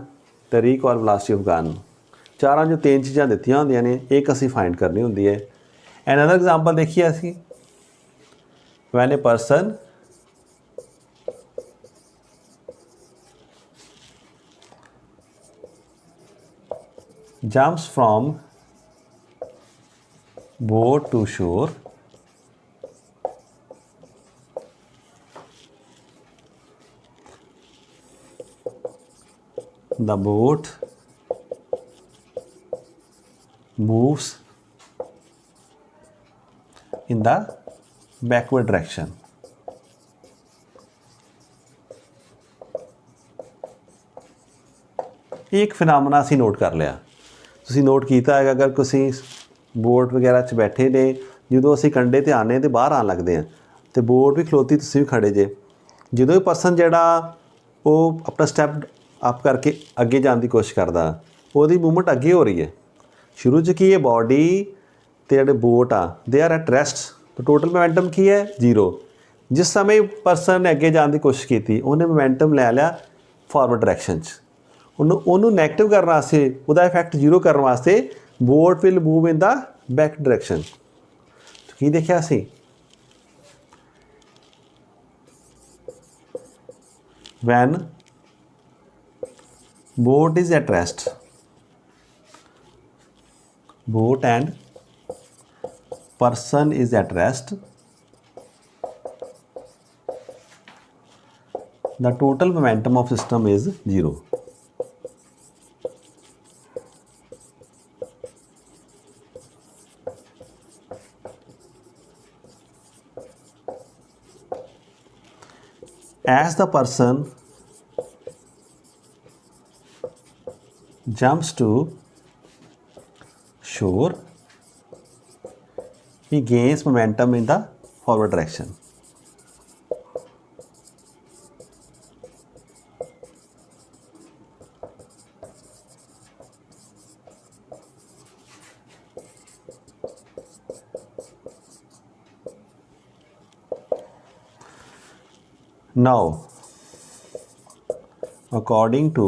Speaker 1: ਤੇ ਰੀਕॉइल ਵੈਲੋਸਿਟੀ ਆਫ ਗਨ। ਚਾਰਾਂ ਜੋ ਤਿੰਨ ਚੀਜ਼ਾਂ ਦਿੱਤੀਆਂ ਹੁੰਦੀਆਂ ਨੇ, ਇੱਕ ਅਸੀਂ ਫਾइंड ਕਰਨੀ ਹੁੰਦੀ ਹੈ। ਅਨਦਰ ਐਗਜ਼ਾਮਪਲ ਦੇਖੀਏ ਅਸੀਂ, when a person jumps from boat to shore, the boat moves in the backward direction। एक फिनोमेना ਅਸੀਂ ਨੋਟ ਕਰ ਲਿਆ। ਤੁਸੀਂ ਨੋਟ ਕੀਤਾ ਹੈਗਾ, ਅਗਰ ਤੁਸੀਂ ਬੋਟ ਵਗੈਰਾ 'ਚ ਬੈਠੇ ਨੇ, ਜਦੋਂ ਅਸੀਂ ਕੰਢੇ 'ਤੇ ਆਉਂਦੇ ਤੇ ਬਾਹਰ ਆਉਣ ਲੱਗਦੇ ਹਾਂ ਅਤੇ ਬੋਟ ਵੀ ਖਲੋਤੀ, ਤੁਸੀਂ ਵੀ ਖੜ੍ਹੇ ਜੇ। ਜਦੋਂ ਇਹ ਪਰਸਨ ਜਿਹੜਾ ਉਹ ਆਪਣਾ ਸਟੈਪ ਅਪ ਕਰਕੇ ਅੱਗੇ ਜਾਣ ਦੀ ਕੋਸ਼ਿਸ਼ ਕਰਦਾ, ਉਹਦੀ ਮੂਵਮੈਂਟ ਅੱਗੇ ਹੋ ਰਹੀ ਹੈ। ਸ਼ੁਰੂ 'ਚ ਕੀ ਹੈ, ਬਾਡੀ ਅਤੇ ਜਿਹੜੇ ਬੋਟ ਆ ਦੇ ਆਰ ਐਟ ਰੈਸਟ, ਤਾਂ ਟੋਟਲ ਮੋਮੈਂਟਮ ਕੀ ਹੈ, 0। ਜਿਸ ਸਮੇਂ ਪਰਸਨ ਨੇ ਅੱਗੇ ਜਾਣ ਦੀ ਕੋਸ਼ਿਸ਼ ਕੀਤੀ, ਉਹਨੇ ਮੋਮੈਂਟਮ ਲੈ ਲਿਆ ਫਾਰਵਰਡ ਡਾਇਰੈਕਸ਼ਨ 'ਚ। ਉਹਨੂੰ ਨੈਗੇਟਿਵ ਕਰਨ ਵਾਸਤੇ, ਉਹਦਾ ਇਫੈਕਟ 0 ਕਰਨ ਵਾਸਤੇ boat will move in the back direction. ਕੀ ਦੇਖਿਆ ਅਸੀਂ, when boat is at rest, boat and person is at rest, the total momentum of system is 0। as the person jumps to shore, he gains momentum in the forward direction। Now, according to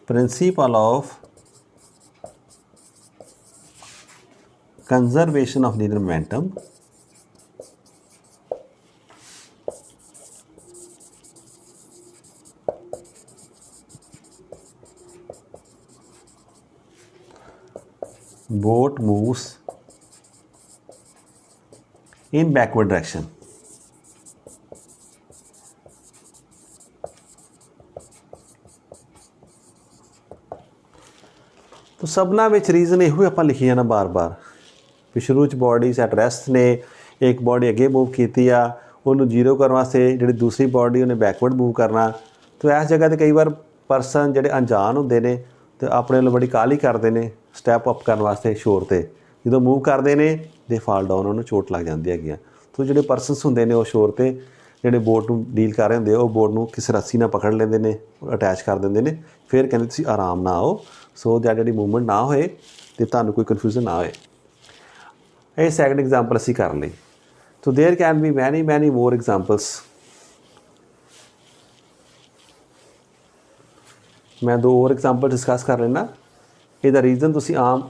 Speaker 1: principle of conservation of linear momentum, boat moves in backward direction। तो सबना ਵਿੱਚ reason ਇਹੋ ਆਪਾਂ ਲਿਖੀ ਜਾਣਾ ਬਾਰ-ਬਾਰ ਵੀ ਸ਼ੁਰੂ 'ਚ ਬੋਡੀਜ਼ ਐਟ ਰੈਸਟ ਨੇ, ਇੱਕ ਬੋਡੀ ਅੱਗੇ ਮੂਵ ਕੀਤੀ ਆ, ਉਹਨੂੰ 0 ਕਰਨ ਵਾਸਤੇ ਜਿਹੜੀ ਦੂਸਰੀ ਬੋਡੀ ਉਹਨੇ ਬੈਕਵਰਡ ਮੂਵ ਕਰਨਾ। ਤਾਂ ਇਸ ਜਗ੍ਹਾ 'ਤੇ ਕਈ ਵਾਰ ਪਰਸਨ ਜਿਹੜੇ ਅਣਜਾਣ ਹੁੰਦੇ ਨੇ ਅਤੇ ਆਪਣੇ ਵੱਲੋਂ ਬੜੀ ਕਾਹਲੀ ਕਰਦੇ ਨੇ ਸਟੈਪ ਅਪ ਕਰਨ ਵਾਸਤੇ ਸ਼ੋਰ 'ਤੇ, ਜਦੋਂ ਮੂਵ ਕਰਦੇ ਨੇ ਦੇ ਫਾਲ ਡਾਊਨ, ਉਹਨੂੰ ਚੋਟ ਲੱਗ ਜਾਂਦੀ ਹੈਗੀ ਆ। ਤਾਂ ਜਿਹੜੇ ਪਰਸਨਸ ਹੁੰਦੇ ਨੇ ਉਹ ਸ਼ੋਰ 'ਤੇ ਜਿਹੜੇ ਬੋਟ ਨੂੰ ਡੀਲ ਕਰ ਰਹੇ ਹੁੰਦੇ, ਉਹ ਬੋਟ ਨੂੰ ਕਿਸੇ ਰੱਸੀ ਨਾਲ ਪਕੜ ਲੈਂਦੇ ਨੇ, ਅਟੈਚ ਕਰ ਦਿੰਦੇ ਨੇ, ਫਿਰ ਕਹਿੰਦੇ ਤੁਸੀਂ ਆਰਾਮ ਨਾਲ ਆਓ, ਸੋ ਦੈਟ ਜਿਹੜੀ ਮੂਵਮੈਂਟ ਨਾ ਹੋਏ ਅਤੇ ਤੁਹਾਨੂੰ ਕੋਈ ਕਨਫਿਊਜ਼ਨ ਨਾ ਹੋਏ। ਇਹ ਸੈਕਿੰਡ ਐਗਜ਼ਾਮਪਲ ਅਸੀਂ ਕਰ ਲਈ। ਸੋ ਦੇਅਰ ਕੈਨ ਬੀ ਮੈਨੀ ਮੋਰ ਐਗਜ਼ਾਮਪਲਸ। ਮੈਂ 2 ਹੋਰ ਐਗਜ਼ਾਮਪਲ ਡਿਸਕਸ ਕਰ ਲੈਣਾ। ਇਹਦਾ ਰੀਜ਼ਨ ਤੁਸੀਂ ਆਮ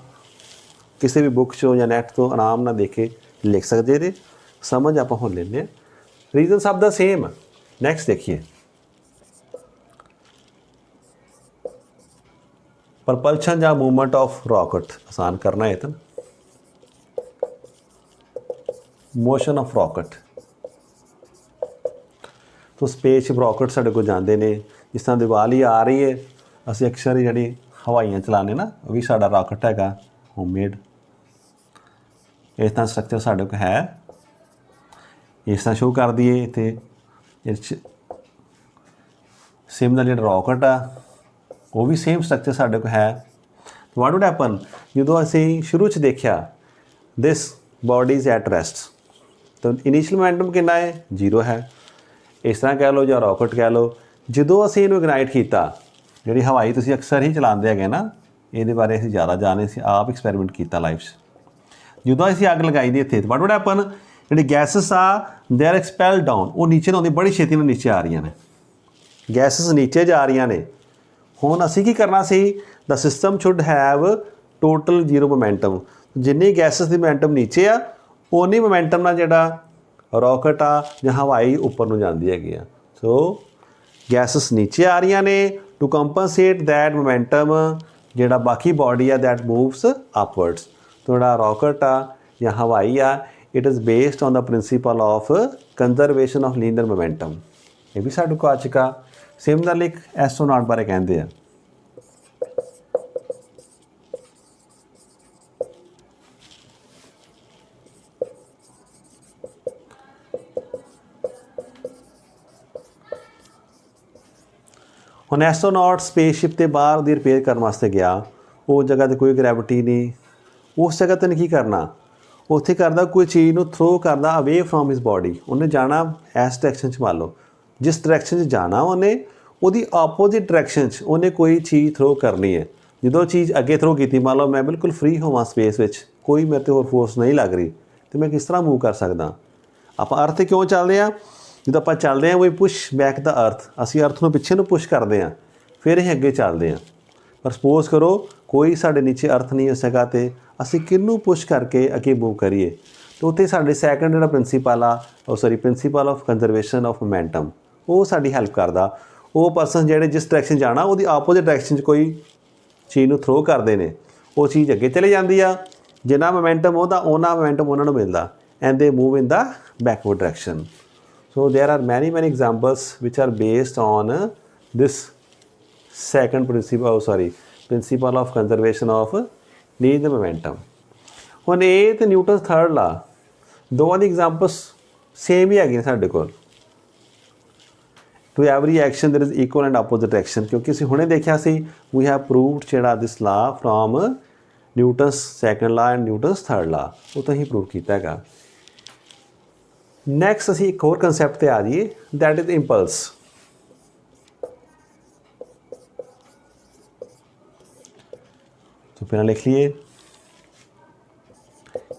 Speaker 1: ਕਿਸੇ ਵੀ ਬੁੱਕ 'ਚੋਂ ਜਾਂ ਨੈੱਟ ਤੋਂ ਆਰਾਮ ਨਾਲ ਦੇਖ ਕੇ ਲਿਖ ਸਕਦੇ ਜੇ, ਸਮਝ ਆਪਾਂ ਹੁਣ ਲੈਂਦੇ ਹਾਂ। ਰੀਜ਼ਨ ਸਭ ਦਾ ਸੇਮ। ਨੈਕਸਟ ਦੇਖੀਏ, ਪ੍ਰਪਲਸ਼ਨ ਜਾਂ ਮੂਵਮੈਂਟ ਆਫ ਰॉकेट। ਆਸਾਨ ਕਰਨਾ ਹੈ ਤਾਂ ਮੋਸ਼ਨ ਆਫ ਰॉकेट। तो स्पेस रॉकेट साढ़े को जाते हैं, जिस तरह दिवाली आ रही है, असी अक्सर ही जी हवाइयाँ चलाने ना, वो भी साड़ा रॉकेट है होममेड। इस तरह स्ट्रक्चर साढ़े को है, इस तरह शो कर दिए इतने सिमिलर जो रॉकेट आ वो भी सेम स्ट्रक्चर साढ़े को है। व्हाट वुड हैपन जो असी शुरू च देखा this body is at rest, तो इनिशियल मोमेंटम कितना है, 0 है। इस तरह कह लो ਜਾਂ ਰॉकेट कह लो, ਜਦੋਂ ਅਸੀਂ ਇਹਨੂੰ ਇਗਨਾਈਟ ਕੀਤਾ, ਜਿਹੜੀ ਹਵਾਈ ਤੁਸੀਂ ਅਕਸਰ ਹੀ ਚਲਾਉਂਦੇ ਹੈਗੇ ਨਾ, ਇਹਦੇ ਬਾਰੇ ਅਸੀਂ ਜ਼ਿਆਦਾ ਜਾਣੇ ਸੀ, ਆਪ ਐਕਸਪੈਰੀਮੈਂਟ ਕੀਤਾ ਲਾਈਫ 'ਚ। ਜਦੋਂ ਅਸੀਂ ਅੱਗ ਲਗਾਈ ਦੀ ਇੱਥੇ, ਵਾਟ ਵੁਡ ਹੈਪਨ, ਜਿਹੜੀ ਗੈਸਿਸ ਆ ਦੇ ਆਰ ਐਕਸਪੈਲ ਡਾਊਨ, ਉਹ ਨੀਚੇ ਨੂੰ ਆਉਂਦੀ ਬੜੀ ਛੇਤੀ ਨਾਲ ਨੀਚੇ ਆ ਰਹੀਆਂ ਨੇ, ਗੈਸਿਸ ਨੀਚੇ ਜਾ ਰਹੀਆਂ ਨੇ। ਹੁਣ ਅਸੀਂ ਕੀ ਕਰਨਾ ਸੀ, the system should have total zero momentum, ਜਿੰਨੀ ਗੈਸਿਸ ਦੀ ਮੋਮੈਂਟਮ ਨੀਚੇ ਆ ਉਨੀ ਮੋਮੈਂਟਮ ਨਾਲ ਜਿਹੜਾ ਰੌਕਟ ਆ ਜਾਂ ਹਵਾਈ ਉੱਪਰ ਨੂੰ ਜਾਂਦੀ ਹੈਗੀ ਆ। ਸੋ ਗੈਸਿਸ ਨੀਚੇ ਆ ਰਹੀਆਂ ਨੇ ਟੂ ਕੰਪਨਸੇਟ ਦੈਟ ਮੋਮੈਂਟਮ, ਜਿਹੜਾ ਬਾਕੀ ਬੋਡੀ ਆ ਦੈਟ ਮੂਵਸ ਅਪਵਰਡਸ। ਜਿਹੜਾ ਰੌਕਟ ਆ ਜਾਂ ਹਵਾਈ ਆ, it is based on the principal of conservation of linear momentum. ਇਹ ਵੀ ਸਾਡੇ ਕੋਲ ਆ ਚੁੱਕਾ। ਸਿਮਿਲਰਲੀ ਐਸਟਰੋਨੌਟ ਬਾਰੇ ਕਹਿੰਦੇ ਆ, ਹੁਣ ਐਸਟਰੋਨੌਟ ਸਪੇਸਸ਼ਿਪ 'ਤੇ ਬਾਹਰ ਦੀ ਰਿਪੇਅਰ ਕਰਨ ਵਾਸਤੇ ਗਿਆ, ਉਹ ਜਗ੍ਹਾ 'ਤੇ ਕੋਈ ਗ੍ਰੈਵਿਟੀ ਨਹੀਂ, ਉਸ ਜਗ੍ਹਾ 'ਤੇ ਨੇ ਕੀ ਕਰਨਾ, ਉੱਥੇ ਕਰਦਾ ਕੋਈ ਚੀਜ਼ ਨੂੰ ਥਰੋ ਕਰਦਾ ਅਵੇ ਫਰੋਮ ਹਿਸ ਬੋਡੀ। ਉਹਨੇ ਜਾਣਾ ਇਸ ਡਾਇਰੈਕਸ਼ਨ 'ਚ, ਮੰਨ ਲਓ ਜਿਸ ਡਾਇਰੈਕਸ਼ਨ 'ਚ ਜਾਣਾ ਉਹਨੇ, ਉਹਦੀ ਆਪੋਜ਼ਿਟ ਡਾਇਰੈਕਸ਼ਨ 'ਚ ਉਹਨੇ ਕੋਈ ਚੀਜ਼ ਥਰੋ ਕਰਨੀ ਹੈ। ਜਦੋਂ ਚੀਜ਼ ਅੱਗੇ ਥਰੋ ਕੀਤੀ, ਮੰਨ ਲਓ ਮੈਂ ਬਿਲਕੁਲ ਫ੍ਰੀ ਹੋਵਾਂ ਸਪੇਸ ਵਿੱਚ, ਕੋਈ ਮੇਰੇ 'ਤੇ ਹੋਰ ਫੋਰਸ ਨਹੀਂ ਲੱਗ ਰਹੀ, ਅਤੇ ਮੈਂ ਕਿਸ ਤਰ੍ਹਾਂ ਮੂਵ ਕਰ ਸਕਦਾ। ਆਪਾਂ ਅਰਥ 'ਤੇ ਕਿਉਂ ਚੱਲਦੇ ਹਾਂ, ਜਦੋਂ ਆਪਾਂ ਚੱਲਦੇ ਹਾਂ ਵੀ ਪੁਸ਼ ਬੈਕ ਦਾ ਅਰਥ, ਅਸੀਂ ਅਰਥ ਨੂੰ ਪਿੱਛੇ ਨੂੰ ਪੁਸ਼ ਕਰਦੇ ਹਾਂ, ਫਿਰ ਅਸੀਂ ਅੱਗੇ ਚੱਲਦੇ ਹਾਂ। ਪਰ ਸਪੋਜ਼ ਕਰੋ ਕੋਈ ਸਾਡੇ ਨੀਚੇ ਅਰਥ ਨਹੀਂ ਉਸ ਜਗ੍ਹਾ 'ਤੇ, ਅਸੀਂ ਕਿਹਨੂੰ ਪੁਸ਼ ਕਰਕੇ ਅੱਗੇ ਮੂਵ ਕਰੀਏ, ਤਾਂ ਉੱਥੇ ਸਾਡੇ ਸੈਕੰਡ ਜਿਹੜਾ ਪ੍ਰਿੰਸੀਪਲ ਆ, principal of conservation of momentum, ਉਹ ਸਾਡੀ ਹੈਲਪ ਕਰਦਾ। ਉਹ ਪਰਸਨ ਜਿਹੜੇ ਜਿਸ ਡਾਇਰੈਕਸ਼ਨ ਜਾਣਾ ਉਹਦੀ ਆਪੋਜ਼ਿਟ ਡਾਇਰੈਕਸ਼ਨ 'ਚ ਕੋਈ ਚੀਜ਼ ਨੂੰ ਥਰੋ ਕਰਦੇ ਨੇ, ਉਹ ਚੀਜ਼ ਅੱਗੇ ਚਲੇ ਜਾਂਦੀ ਆ, ਜਿੰਨਾ ਮੋਮੈਂਟਮ ਉਹਦਾ ਉਹਨਾਂ ਮੋਮੈਂਟਮ ਉਹਨਾਂ ਨੂੰ ਮਿਲਦਾ, ਐਂਡ ਦੇ move in the backward direction. So there are many examples which are based on this second principle of conservation of linear momentum. ਹੁਣ ਇਹ ਤੇ ਨਿਊਟਨਸ ਥਰਡ ਲਾ, ਦੋਵਾਂ ਦੀ ਐਗਜ਼ਾਮਪਲਸ ਸੇਮ ਹੀ ਹੈਗੀਆਂ ਸਾਡੇ ਕੋਲ। To every action there is equal and opposite action, ਕਿਉਂਕਿ ਅਸੀਂ ਹੁਣੇ ਦੇਖਿਆ ਸੀ ਵੀ ਹੈਵ ਪ੍ਰੂਵਡ ਜਿਹੜਾ ਦਿਸ ਲਾ from Newton's second law and Newton's third ਲਾ, ਉਹ ਤਾਂ ਹੀ ਪ੍ਰੂਵ ਕੀਤਾ ਹੈਗਾ। ਨੈਕਸਟ ਅਸੀਂ ਇੱਕ ਹੋਰ ਕੰਸੈਪਟ 'ਤੇ ਆ ਜਾਈਏ, ਦੈਟ ਇਜ਼ ਇੰਪਲਸ। तो ਪਹਿਲਾਂ ਲਿਖ ਲਈਏ,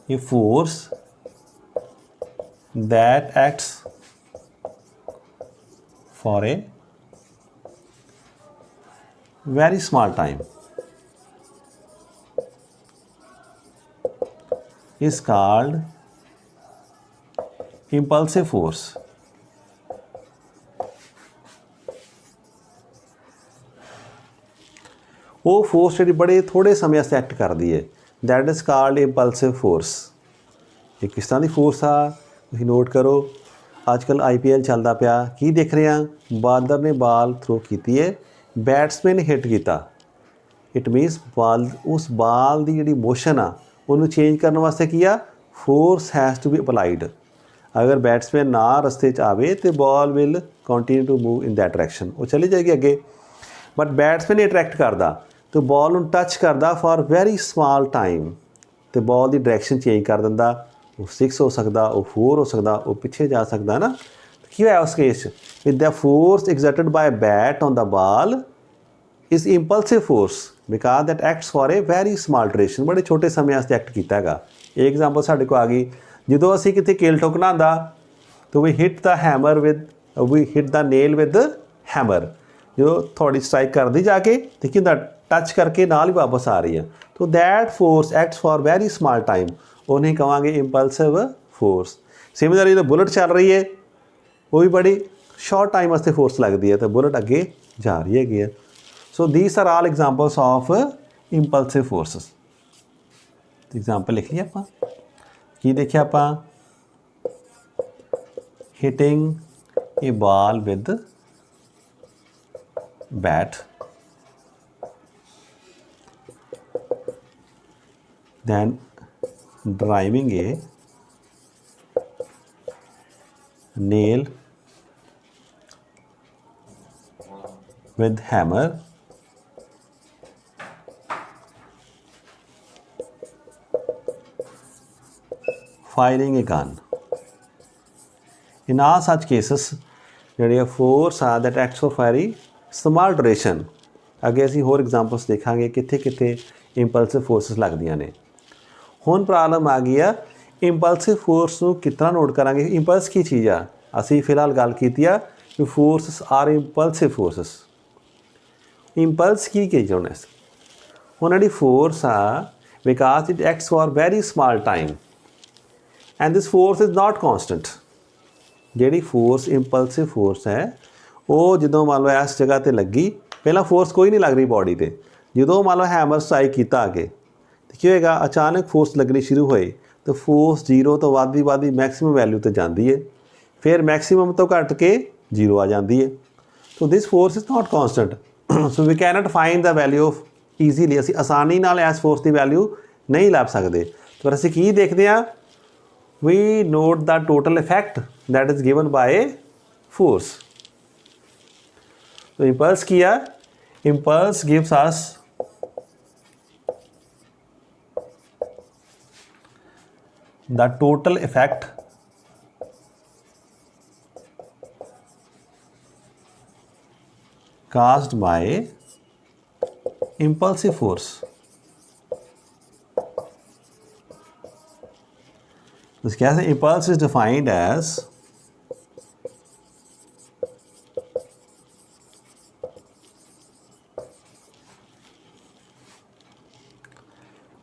Speaker 1: a force that acts for a very small time is called impulsive force। ਉਹ ਫੋਰਸ ਜਿਹੜੀ ਬੜੇ ਥੋੜ੍ਹੇ ਸਮੇਂ ਵਾਸਤੇ ਐਕਟ ਕਰਦੀ ਹੈ, that is called impulsive force. ਇਹ ਕਿਸ ਤਰ੍ਹਾਂ ਦੀ ਫੋਰਸ ਆ, ਤੁਸੀਂ ਨੋਟ ਕਰੋ। ਅੱਜ ਕੱਲ੍ਹ IPL ਚੱਲਦਾ ਪਿਆ, ਕੀ ਦੇਖ ਰਹੇ ਹਾਂ, ਬਾਲਰ ਨੇ ਬਾਲ ਥਰੋ ਕੀਤੀ ਹੈ, ਬੈਟਸਮੈਨ ਨੇ ਹਿੱਟ ਕੀਤਾ। ਇਟ ਮੀਨਸ ਉਸ ਬਾਲ ਦੀ ਜਿਹੜੀ ਮੋਸ਼ਨ ਆ ਉਹਨੂੰ ਚੇਂਜ ਕਰਨ ਵਾਸਤੇ ਕੀ ਆ, force has to be applied. ਅਗਰ ਬੈਟਸਮੈਨ ਨਾ ਰਸਤੇ 'ਚ ਆਵੇ ਤਾਂ ball will continue to move in that direction, ਉਹ ਚਲੀ ਜਾਏਗੀ ਅੱਗੇ। ਬਟ ਬੈਟਸਮੈਨ ਅਟਰੈਕਟ ਕਰਦਾ ਅਤੇ ਬਾਲ ਨੂੰ ਟੱਚ ਕਰਦਾ ਫॉर ਵੈਰੀ ਸਮਾਲ ਟਾਈਮ, ਅਤੇ ਬਾਲ ਦੀ ਡਾਇਰੈਕਸ਼ਨ ਚੇਂਜ ਕਰ ਦਿੰਦਾ। ਉਹ 6 ਹੋ ਸਕਦਾ, ਉਹ 4 ਹੋ ਸਕਦਾ, ਉਹ ਪਿੱਛੇ ਜਾ ਸਕਦਾ ਨਾ। ਕੀ ਹੋਇਆ ਉਸ ਕੇਸ 'ਚ, with the force exerted by bat on the ball is impulsive force because that acts for a very small duration, ਬੜੇ ਛੋਟੇ ਸਮੇਂ ਵਾਸਤੇ ਐਕਟ ਕੀਤਾ ਹੈਗਾ। ਇਹ ਐਗਜ਼ਾਮਪਲ ਸਾਡੇ ਕੋਲ ਆ ਗਈ, ਜਦੋਂ ਅਸੀਂ ਕਿਤੇ ਕੇਲ ਠੋਕਣਾ ਹੁੰਦਾ ਤਾਂ ਵੀ hit the nail with hammer, ਜਦੋਂ ਤੁਹਾਡੀ ਸਟਰਾਈਕ ਕਰਦੀ ਜਾ ਕੇ ਤੇ ਕੀ ਹੁੰਦਾ, ਟੱਚ ਕਰਕੇ ਨਾਲ ਹੀ ਵਾਪਸ ਆ ਰਹੀ ਹੈ। ਤੋ that force acts for very small time, ਉਹਨੇ ਕਹਾਂਗੇ ਇੰਪਲਸਿਵ ਫੋਰਸ। ਸਿਮਿਲਰਲੀ ਜਦੋਂ ਬੁਲਟ ਚੱਲ ਰਹੀ ਹੈ, ਉਹ ਵੀ ਬੜੀ ਸ਼ਾਰਟ ਟਾਈਮ ਵਾਸਤੇ ਫੋਰਸ ਲੱਗਦੀ ਹੈ, ਤਾਂ ਬੁਲਟ ਅੱਗੇ ਜਾ ਰਹੀ ਹੈਗੀ ਹੈ। So these are all examples of impulsive forces. Example ਲਿਖ ਲਈ ਆਪਾਂ, ਕੀ ਦੇਖਿਆ ਆਪਾਂ, hitting a ball with bat, then driving a nail with hammer, firing a gun. In all such cases, ਜਿਹੜੀ ਫੋਰਸ ਆ that acts for very small duration. ਅੱਗੇ ਅਸੀਂ ਹੋਰ ਐਗਜ਼ਾਮਪਲਸ ਦੇਖਾਂਗੇ ਕਿੱਥੇ ਕਿੱਥੇ ਇੰਪਲਸਿਵ ਫੋਰਸਿਸ ਲੱਗਦੀਆਂ ਨੇ। ਹੁਣ ਪ੍ਰੋਬਲਮ ਆ ਗਈ ਆ ਇੰਪਲਸਿਵ ਫੋਰਸ ਨੂੰ ਕਿਤਨਾ ਨੋਟ ਕਰਾਂਗੇ? ਇੰਪਲਸ ਕੀ ਚੀਜ਼ ਆ? ਅਸੀਂ ਫਿਲਹਾਲ ਗੱਲ ਕੀਤੀ ਆ ਕਿ forces are impulsive forces. Impulse ਕੀ ਕਹੀ ਜਾਂਦੇ ਸੀ? ਹੁਣ ਜਿਹੜੀ ਫੋਰਸ ਆ, because it acts for very small time and this force is not constant. ਜਿਹੜੀ ਫੋਰਸ ਇੰਪਲਸਿਵ ਫੋਰਸ ਹੈ ਉਹ ਜਦੋਂ ਮੰਨ ਲਓ ਇਸ ਜਗ੍ਹਾ 'ਤੇ ਲੱਗੀ, ਪਹਿਲਾਂ ਫੋਰਸ ਕੋਈ ਨਹੀਂ ਲੱਗ ਰਹੀ ਬੋਡੀ 'ਤੇ, ਜਦੋਂ ਮੰਨ ਲਓ ਹੈਮਰ ਸਟ੍ਰਾਈਕ ਕੀਤਾ ਅੱਗੇ ਤਾਂ ਕੀ ਹੋਏਗਾ? ਅਚਾਨਕ ਫੋਰਸ ਲੱਗਣੀ ਸ਼ੁਰੂ ਹੋਏ ਤਾਂ ਫੋਰਸ 0 ਤੋਂ ਵੱਧਦੀ ਮੈਕਸਿਮਮ ਵੈਲਿਊ 'ਤੇ ਜਾਂਦੀ ਹੈ, ਫਿਰ ਮੈਕਸਿਮਮ ਤੋਂ ਘੱਟ ਕੇ 0 ਆ ਜਾਂਦੀ ਹੈ। So this force is not constant, so we can't find the value of easily. ਅਸੀਂ ਆਸਾਨੀ ਨਾਲ ਇਸ ਫੋਰਸ ਦੀ ਵੈਲਿਊ ਨਹੀਂ ਲੱਭ ਸਕਦੇ। ਪਰ ਅਸੀਂ ਕੀ ਦੇਖਦੇ ਹਾਂ? we note the total effect that is given by a force. So impulse किया, impulse gives us the total effect caused by impulsive force. इसके कैसे? impulse is defined as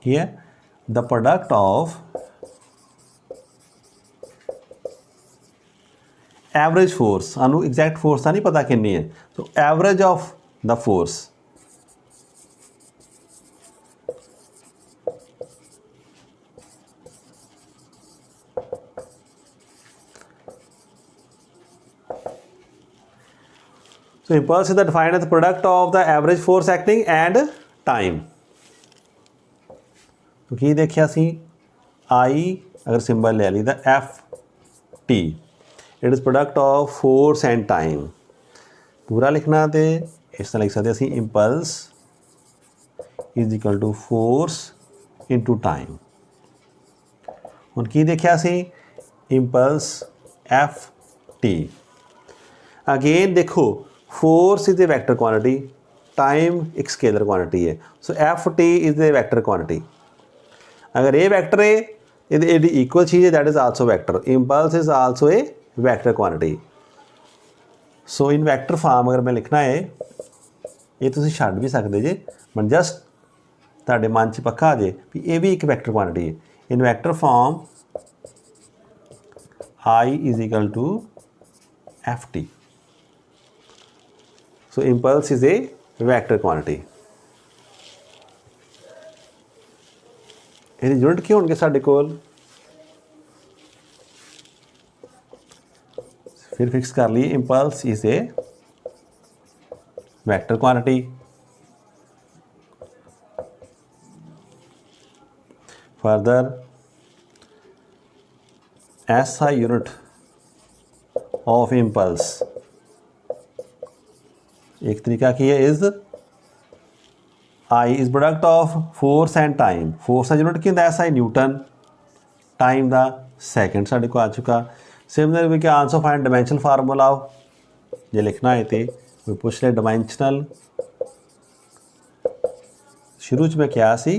Speaker 1: here the product of average force. सानू exact force का नहीं पता कितनी है, तो average of the force so impulse is defined as the product of the average force acting and time। तो की देखिया सी आई अगर सिंबल ले लीदा F T, it is product of force and time. पूरा लिखना तो इस तरह लिख सकते असी impulse is equal to force into time. हुण की देखिया सी इंपल्स एफ टी। अगेन देखो force is a vector quantity, time एक स्केलर क्वांटिटी है, so F T is a vector quantity. अगर ये वैक्टर है ये इक्वल चीज़ है, that is also vector. Impulse is also a vector quantity. So in vector form अगर मैं लिखना है, ये तुम छड्ड भी सकते जे, बट जस्ट तुहाडे मन च पक्का आ जाए भी ये भी एक वैक्टर क्वांटिटी है। In vector form I is equal to F T. So impulse is a vector quantity. ਇਹਦੀ यूनिट ਕੀ ਹੋਣਗੇ ਸਾਡੇ ਕੋਲ? फिर फिक्स कर लिए impulse is a vector quantity. Further SI unit of impulse एक तरीका की है is I is product of force and time. Force का यूनिट की होंगे एस आई न्यूटन, टाइम का सैकेंड साढ़े को आ चुका। Similar we can also find dimensional formula जे लिखना है तो कोई पूछ ले डायमेंशनल। शुरू च मैं क्या सी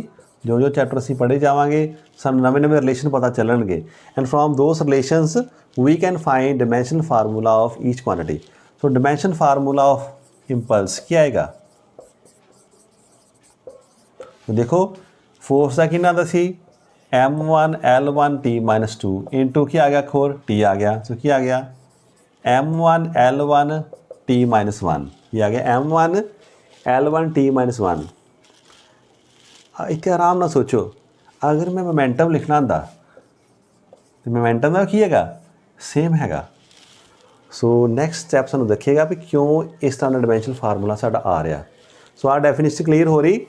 Speaker 1: जो जो चैप्टर असीं पढ़े जावांगे सानूं नवे नवे रिलेशन पता चलणगे, and from those relations we can find dimensional formula of each quantity. So dimensional formula of impulse क्या आएगा? तो देखो फोर्स का कितना दसी M1 L1 T minus two into क्या आ गया खोर T आ गया। तो क्या आ गया M1 L1 T minus one, ये आ गया M1 L1 T minus one. इतने आराम ना सोचो, अगर मैं मोमेंटम लिखना होंदा तो मोमेंटम का की हैगा सेम हैगा। सो नैक्सट स्टैप सानू देखिएगा भी क्यों इस तरह का डायमेंशनल फार्मूला साडा आ रहा। सो आ डेफिनेशन क्लीयर हो रही।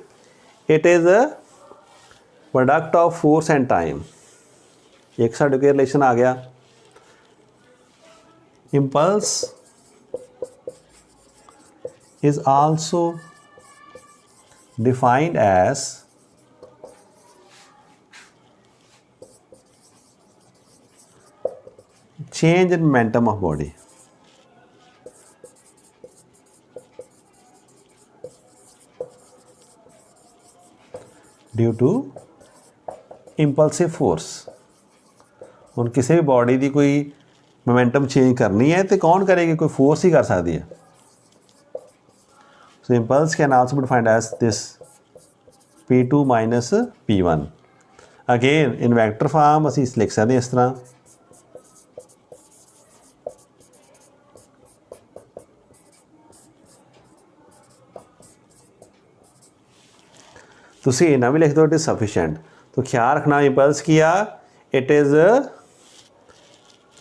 Speaker 1: It is a product of force and time. एक साढ़े को रिलेशन आ गया। Impulse is also defined as change in momentum of body। due to impulsive force। ਹੁਣ ਕਿਸੇ ਵੀ ਬੋਡੀ ਦੀ ਕੋਈ ਮੋਮੈਂਟਮ ਚੇਂਜ ਕਰਨੀ ਹੈ ਤੇ ਕੌਣ ਕਰੇਗੀ, ਕੋਈ ਫੋਰਸ ਹੀ ਕਰ ਸਕਦੀ ਹੈ। So impulse can also be defined as this P2 minus P1। Again in vector form ਅਸੀਂ ਲਿਖ ਸਕਦੇ ਹਾਂ ਇਸ ਤਰ੍ਹਾਂ, ਤੁਸੀਂ ਇਹਨਾਂ ਵੀ ਲਿਖ ਦਿਓ, ਇਟ ਇਜ਼ ਸਫੀਸ਼ੈਂਟ। तो ख्याल रखना इंपल्स किया, it is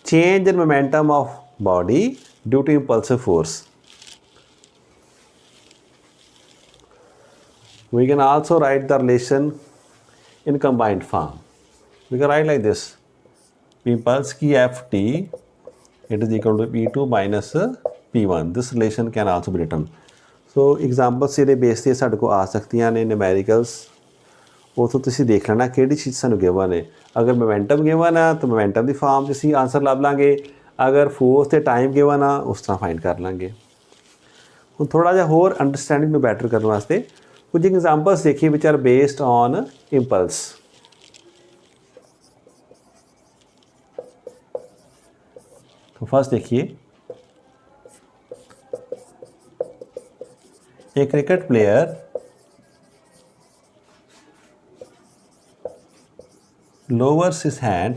Speaker 1: change in momentum of body due to impulsive force। We can also write the relation in combined form. We can write like this: impulse की Ft it is equal to P2 minus P1। This relation can also be written। So examples ਇਹਦੇ base ਤੇ ਸਾਡੇ ਕੋਲ ਆ ਸਕਦੀਆਂ ਨੇ numericals, ਉਥੋਂ ਤੁਸੀਂ ਦੇਖ ਲੈਣਾ ਕਿਹੜੀ ਚੀਜ਼ ਸਾਨੂੰ ਗਿਵਨ ਹੈ। ਅਗਰ ਮੋਮੈਂਟਮ ਗਿਵਨ ਆ ਤਾਂ ਮੋਮੈਂਟਮ ਦੀ ਫਾਰਮ 'ਚ ਅਸੀਂ ਆਂਸਰ ਲੱਭ ਲਾਂਗੇ, ਅਗਰ ਫੋਰਸ ਤੇ ਟਾਈਮ ਗਿਵਨ ਆ ਉਸ ਤਰ੍ਹਾਂ ਫਾਈਂਡ ਕਰ ਲਾਂਗੇ। ਹੁਣ ਥੋੜ੍ਹਾ ਜਿਹਾ ਹੋਰ ਅੰਡਰਸਟੈਂਡਿੰਗ ਨੂੰ ਬੈਟਰ ਕਰਨ ਵਾਸਤੇ ਕੁਝ ਐਗਜ਼ਾਮਪਲਸ ਦੇਖੀਏ ਵਿਚ ਆਰ ਬੇਸਡ ਔਨ ਇੰਪਲਸ। तो फर्स्ट देखिए, एक cricket player lowers his hand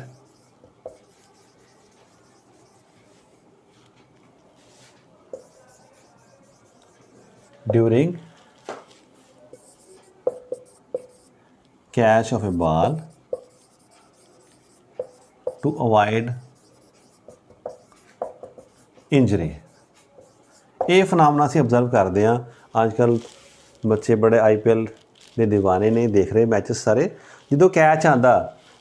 Speaker 1: during catch of a ball to avoid injury. ਇਹ ਫਨਾਮਨਾ ਅਸੀਂ ਅਬਜ਼ਰਵ ਕਰਦੇ ਹਾਂ ਅੱਜ ਕੱਲ੍ਹ ਬੱਚੇ ਬੜੇ IPL ਦੇ ਦੀਵਾਨੇ ਨੇ, ਦੇਖ ਰਹੇ ਮੈਚਸ ਸਾਰੇ। ਜਦੋਂ ਕੈਚ ਆਉਂਦਾ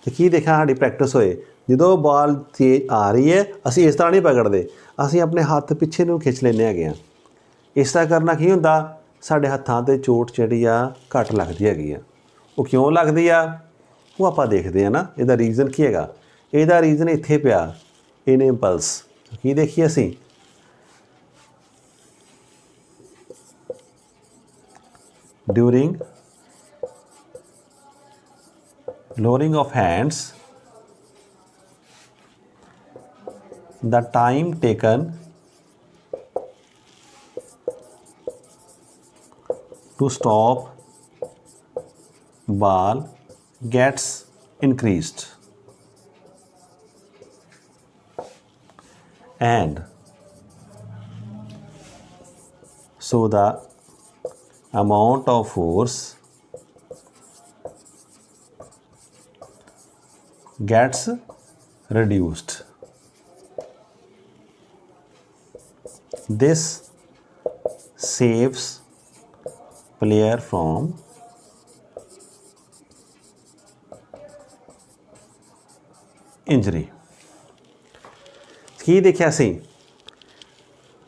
Speaker 1: ਤਾਂ ਕੀ ਦੇਖਿਆ, ਸਾਡੀ ਪ੍ਰੈਕਟਿਸ ਹੋਏ, ਜਦੋਂ ਬਾਲ ਤੇਜ਼ ਆ ਰਹੀ ਹੈ ਅਸੀਂ ਇਸ ਤਰ੍ਹਾਂ ਨਹੀਂ ਪਕੜਦੇ, ਅਸੀਂ ਆਪਣੇ ਹੱਥ ਪਿੱਛੇ ਨੂੰ ਖਿੱਚ ਲੈਂਦੇ ਹੈਗੇ ਹਾਂ। ਇਸ ਤਰ੍ਹਾਂ ਕਰਨਾ ਕੀ ਹੁੰਦਾ, ਸਾਡੇ ਹੱਥਾਂ 'ਤੇ ਚੋਟ ਜਿਹੜੀ ਆ ਘੱਟ ਲੱਗਦੀ ਹੈਗੀ ਆ। ਉਹ ਕਿਉਂ ਲੱਗਦੀ ਆ ਉਹ ਆਪਾਂ ਦੇਖਦੇ ਹਾਂ ਨਾ। ਇਹਦਾ ਰੀਜ਼ਨ ਕੀ ਹੈਗਾ, ਇਹਦਾ ਰੀਜ਼ਨ ਇੱਥੇ ਪਿਆ ਇਨ ਇੰਪਲਸ। ਕੀ ਦੇਖੀਏ ਅਸੀਂ, during lowering of hands the time taken to stop ball gets increased and so the amount of force gets reduced। This saves player from injury। ਕੀ ਦੇਖਿਆ ਸੀ,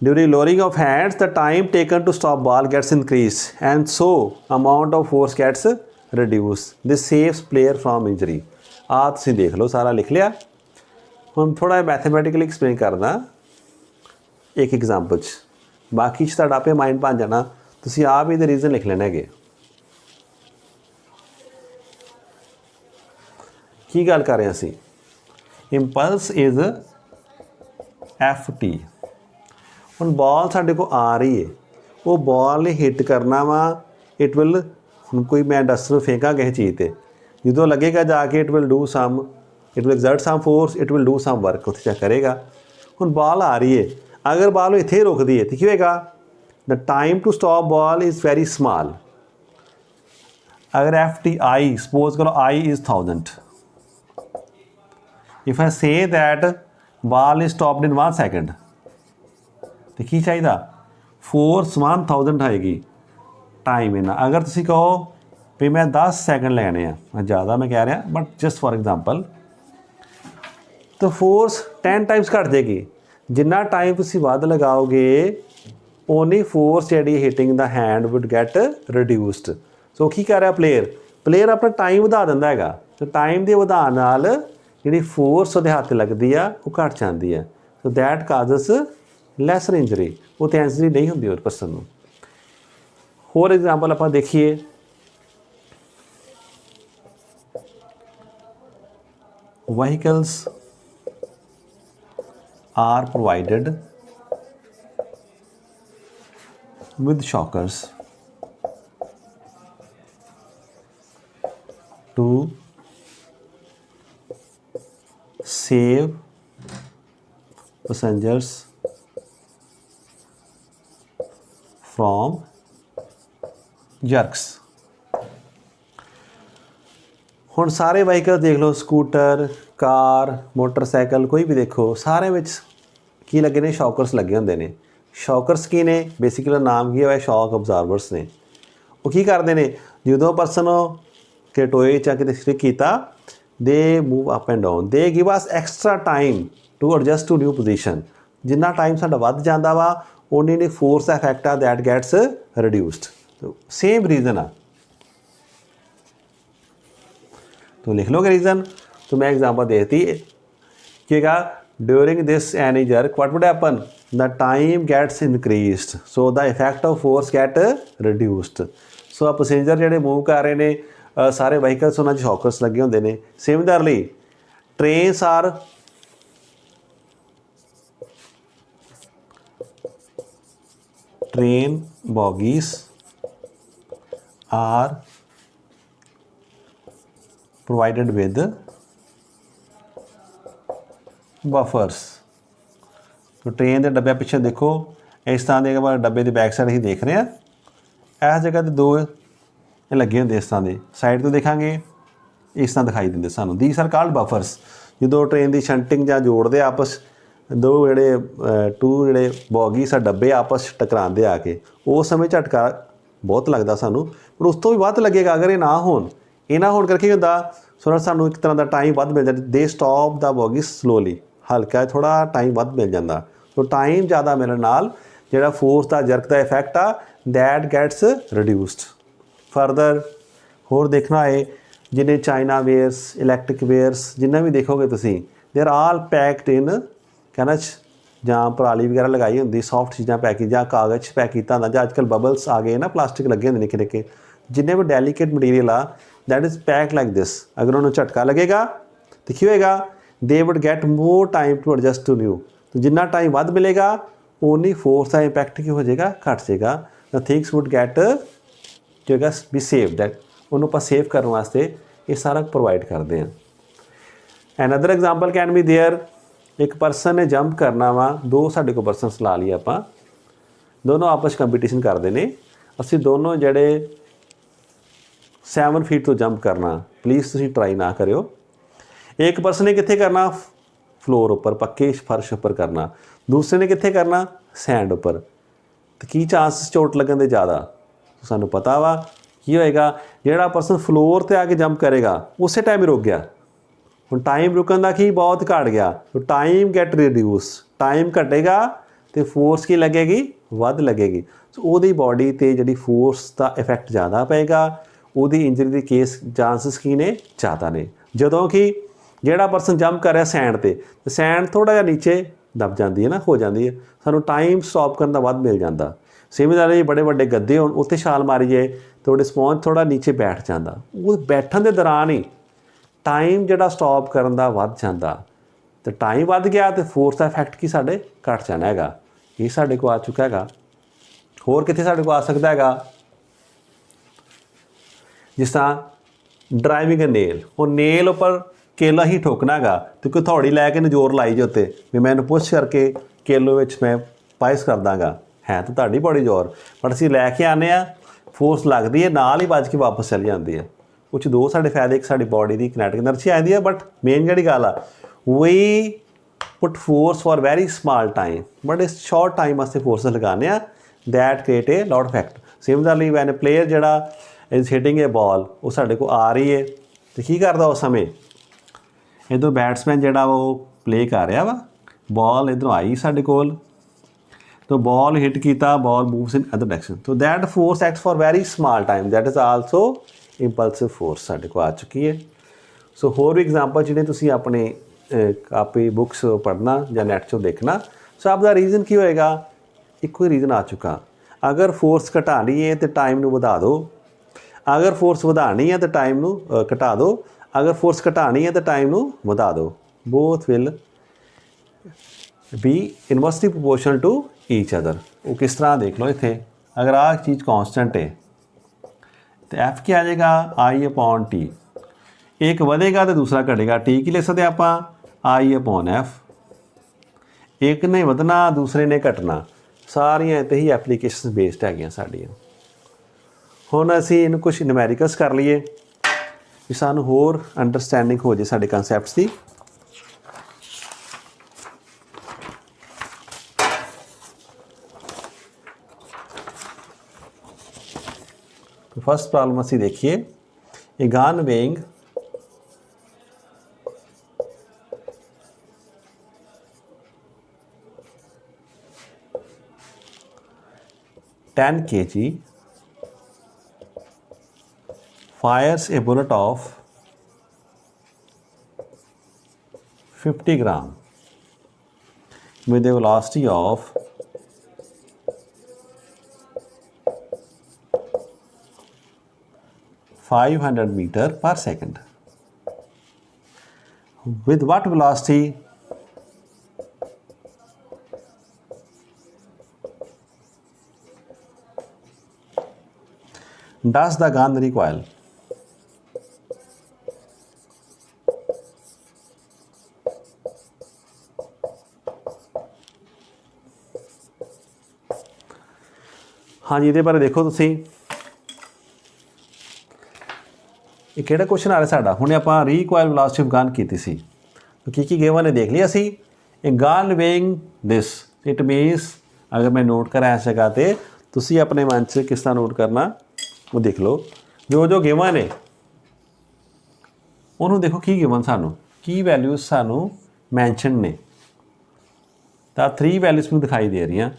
Speaker 1: during lowering of hands the time taken to stop ball gets increased and so amount of force gets reduced। This saves player from injury। ਆ ਤੁਸੀਂ ਦੇਖ ਲਓ, ਸਾਰਾ ਲਿਖ ਲਿਆ। ਹੁਣ ਥੋੜ੍ਹਾ ਜਿਹਾ ਮੈਥਮੈਟੀਕਲੀ ਐਕਸਪਲੇਨ ਕਰਦਾ ਇੱਕ ਐਗਜ਼ਾਮਪਲ 'ਚ, ਬਾਕੀ 'ਚ ਤੁਹਾਡਾ ਆਪੇ ਮਾਈਂਡ ਬਣ ਜਾਣਾ, ਤੁਸੀਂ ਆਪ ਇਹਦੇ ਰੀਜ਼ਨ ਲਿਖ ਲੈਣੇ ਹੈਗੇ। ਕੀ ਗੱਲ ਕਰ ਰਹੇ ਅਸੀਂ, ਇੰਪਲਸ ਇਜ਼ Ft। ਹੁਣ ਬਾਲ ਸਾਡੇ ਕੋਲ ਆ ਰਹੀ ਹੈ, ਉਹ ਬਾਲ ਨੇ ਹਿੱਟ ਕਰਨਾ ਵਾ, ਇਟ ਵਿਲ, ਹੁਣ ਕੋਈ ਮੈਂ ਡਸਟਰ ਫੇਂਕਾਂ ਕਿਸੇ ਚੀਜ਼ 'ਤੇ, ਜਦੋਂ ਲੱਗੇਗਾ ਜਾ ਕੇ it will do some, it will exert some force, it will do some work, ਉੱਥੇ ਜਾ ਕਰੇਗਾ। ਹੁਣ ਬਾਲ ਆ ਰਹੀ ਹੈ, ਅਗਰ ਬਾਲ ਨੂੰ ਇੱਥੇ ਰੋਕਦੀ ਹੈ ਤਾਂ ਕੀ ਹੋਏਗਾ, the time to stop ball is very small. ਅਗਰ Ft I ਸਪੋਜ਼ ਕਰੋ I is 1000, if I say that ball is stopped in 1 second, ਤੇ ਕੀ ਚਾਹੀਦਾ, ਫੋਰਸ 1000 ਆਏਗੀ, ਟਾਈਮ ਇੰਨਾ। ਅਗਰ ਤੁਸੀਂ ਕਹੋ ਵੀ ਮੈਂ 10 ਸੈਕਿੰਡ ਲੈਣੇ ਆ, ਮੈਂ ਜ਼ਿਆਦਾ ਮੈਂ ਕਹਿ ਰਿਹਾ ਬਟ ਜਸਟ ਫॉर ਐਗਜ਼ਾਮਪਲ, ਤਾਂ ਫੋਰਸ 10 ਟਾਈਮਸ ਘੱਟ ਜਾਏਗੀ। ਜਿੰਨਾ ਟਾਈਮ ਤੁਸੀਂ ਵੱਧ ਲਗਾਓਗੇ ਓਨੀ ਫੋਰਸ ਜਿਹੜੀ ਹਿਟਿੰਗ ਦਾ ਹੈਂਡ ਵੁੱਡ ਗੈਟ ਰਿਡਿਊਸਡ। ਸੋ ਕੀ ਕਰ ਰਿਹਾ ਪਲੇਅਰ ਆਪਣਾ ਟਾਈਮ ਵਧਾ ਦਿੰਦਾ ਹੈਗਾ, ਤੇ ਟਾਈਮ ਦੇ ਵਧਾਉਣ ਨਾਲ ਜਿਹੜੀ ਫੋਰਸ ਉਹਦੇ ਹੱਥ ਲੱਗਦੀ ਆ ਉਹ ਘੱਟ ਜਾਂਦੀ ਹੈ। So that causes lesser injury, ਉਹ ਤਾਂ ਇੰਜਰੀ ਨਹੀਂ ਹੁੰਦੀ ਉਸ ਪਰਸਨ ਨੂੰ। ਹੋਰ ਐਗਜ਼ਾਮਪਲ ਆਪਾਂ ਦੇਖੀਏ, vehicles are provided with shockers to save passengers from jerks। ਹੁਣ ਸਾਰੇ ਵਹੀਕਲ ਦੇਖ ਲਓ, ਸਕੂਟਰ, ਕਾਰ, ਮੋਟਰਸਾਈਕਲ, ਕੋਈ ਵੀ ਦੇਖੋ, ਸਾਰੇ ਵਿੱਚ ਕੀ ਲੱਗੇ ਨੇ? ਸ਼ੌਕਰਸ ਲੱਗੇ ਹੁੰਦੇ ਨੇ। ਸ਼ੌਕਰਸ ਕੀ ਨੇ? ਬੇਸਿਕਲੀ ਨਾਮ ਕੀ ਹੋਇਆ? ਸ਼ੌਕ ਅਬਜ਼ਾਰਵਰਸ ਨੇ। ਉਹ ਕੀ ਕਰਦੇ ਨੇ? ਜਦੋਂ ਪਰਸਨ ਕਿ ਟੋਏ ਜਾਂ ਕਿਤੇ ਸਲਿਪ ਕੀਤਾ, they move up and down, they give us extra time to adjust to new position. ਜਿੰਨਾ ਟਾਈਮ ਸਾਡਾ ਵੱਧ ਜਾਂਦਾ ਵਾ, ਉਨੀ ਦੀ ਫੋਰਸ ਦਾ ਇਫੈਕਟ ਆ that gets reduced. Same reason आ, तो लिख लोगे रीज़न। तो मैं एग्जाम्पल देती कि during this any jerk what would happen? The time gets increased, so the effect of force get reduced. So passenger ਜਿਹੜੇ मूव कर रहे हैं सारे वहीकल्स उन्होंने शॉकर्स लगे होंगे ने। Similarly trains are train bogies are provided with buffers। तो ट्रेन के डब्बे पिछे देखो, इस तरह के डब्बे की बैक साइड ही देख रहे हैं, इस जगह तो दो लगे होंगे, इस तरह के साइड तो देखांगे इस तरह दिखाई देंगे सानू। These are called buffers. जो ट्रेन की शंटिंग या जोड़ते आपस, दो जोड़े टू जोड़े बॉगीस डब्बे आपस टकराते आके, उस समय झटका बहुत लगता सानू, पर उस तो भी वध लगेगा अगर ये ना होन। ये ना होने करके होंदा सो सानू एक तरह का टाइम वध मिल जाता। They stop the boggy slowly, हल्का थोड़ा टाइम वध मिल जाता। तो टाइम ज़्यादा मिलने नाल जिहड़ा फोर्स का जर्क का इफैक्ट आ दैट गैट्स रिड्यूस्ड। फरदर होर देखना है जिन्हें चाइना वेयर्स, इलैक्ट्रिक वेयर्स जिन्ना भी देखोगे तुसीं, they are all packed in कहना ਜਾਂ पराली वगैरह लगाई होंगी, सॉफ्ट चीज़ां पैक ਜਾਂ कागज़ पैक किया होंदा, ਜਾਂ अजकल बबल्स आ गए ना, प्लास्टिक लगे होंगे निक्के निक्के, जिन्ने भी डेलीकेट मटीरियल आ that is pack like this. अगर उन्होंने झटका लगेगा तो की होएगा? They would get more time to adjust to new. तो जिन्ना टाइम वध मिलेगा उन्नी फोर्स का इंपैक्ट की हो जाएगा? घट जाएगा। द थिंग्स वुड गैट जो है बी सेव, दैट उन्होंने आप सेव करने वास्ते ये सारा प्रोवाइड करते हैं। Another example can be there, एक परसन ने जंप करना वा, दो साढ़े को परसन ला लिए आप, दोनों आपस कंपीटिशन करते हैं, असी दोनों जड़े 7 फीट तो जंप करना, प्लीज़ तुसीं ट्राई ना करियो। एक परसन ने कित्थे करना? फ्लोर उपर, पक्के फर्श उपर करना, दूसरे ने कित्थे करना? सैंड उपर। तो की चांस चोट लगन दे ज़्यादा? तो सानू पता वा की होएगा? जिहड़ा परसन फ्लोर ते आके जंप करेगा उस टाइम ही रुक गया, ਹੁਣ टाइम रुकन का की बहुत घट गया, तो टाइम गैट रिड्यूस, टाइम घटेगा तो फोर्स की लगेगी? वध लगेगी। सो ਉਹਦੀ बॉडी ਤੇ ਜਿਹੜੀ फोर्स का इफैक्ट ज़्यादा पेगा, ਉਹਦੀ इंजरी के केस चांसिस की ने? ज़्यादा ने। ਜਦੋਂ कि ਜਿਹੜਾ परसन जंप कर रहा सैंड ते, सैंड थोड़ा जिहा नीचे दब जाती है ना, हो जाती है, सानू टाइम स्टॉप करने का वध मिल जाता। सिमिलरली बड़े बड़े गद्दे होण, उत्ते छाल मारीए तो रिस्पॉन्स थोड़ा नीचे बैठ जाता, वो बैठन के दौरान ही टाइम जिहड़ा स्टॉप करन दा वध जांदा। तो टाइम वध गया तो फोर्स का इफैक्ट की साडे घट जाना हैगा। ये साडे को आ चुका हैगा। होर कित्थे साडे को आ सकदा हैगा? जिस तरह ड्राइविंग ए नेल, वो नेल उपर केला ही ठोकना हैगा, तो कोई हथौड़ी लैके जोर लाई जे उत्ते भी मैं इहनूं पुश करके केलो विच मैं पाइस कर दांगा, है तो तुहाडी बड़ी जोर, बट असीं लैके आने आ, फोर्स लगदी है, नाल ही बज के वापस चली जाती है। कुछ दो साढ़े फायदे, एक साड़ी बॉडी की किनेटिक एनर्जी आती है, बट मेन जी गल आ we put force for very small time, but इस शॉर्ट टाइम वास्ते फोर्स लगाने that create a lot effect. Similarly when a player जड़ा इज हिटिंग ए बॉल, वो साढ़े को आ रही है तो की करता उस समय इधर बैट्समैन जड़ा वो प्ले कर रहा वा, बॉल इधरों आई साढ़े कोल, तो बॉल हिट किया, ball moves in other direction, तो that force act for very small time, that is also impulsive force साढ़े को आ चुकी है। सो होर भी एग्जाम्पल जिन्हें तुसी अपने कापी बुक्स पढ़ना या नैट चो देखना। सो आपका रीजन की होएगा? एक ही रीजन आ चुका। अगर फोर्स घटानी है तो टाइम नू वधा दो, अगर फोर्स वधानी है तो टाइम नू घटा दो, अगर फोर्स घटानी है तो टाइम नू वधा दो, both will be inversely proportional to each other. वो किस तरह देख लो इत्थे, अगर आ चीज़ कॉन्सटेंट है तो एफ क्या आ जाएगा आई अपॉन टी, एक बढ़ेगा तो दूसरा घटेगा, टी की लिख सकते आप आई अपॉन एफ, एक ने ਵਧਣਾ दूसरे ने घटना, सारियां इत्ते ही एप्लीकेशन बेस्ड है साड़ियाँ। हुण असीं इहनूं कुछ न्यूमैरिकल्स कर लीए कि सानूं होर अंडरस्टैंडिंग हो जाए साडे कंसैप्ट्स की। तो फर्स्ट प्रॉब्लम असीं देखिए, ए gun weighing 10 kg fires a bullet of 50 gram with a velocity of 500 meter per second. With what velocity does the gun recoil? हाँ जी, ये बारे देखो तुसी, ये किहड़ा क्वेश्चन आ रहा साडा, हुणे आपां रिकॉइल वेलोसिटी ऑफ गन कीती सी, तो की गिवन ने देख लिया सी। A gun weighing this, it means अगर मैं नोट करा इस जगह ते, तुसी अपने मन च किस तरह नोट करना वो देख लो, जो गिवन है उन्होंने देखो की गिवन सानू की वैल्यूज सानू मैंशन ने, तो 3 वैल्यूज मैं दिखाई दे रही हैं।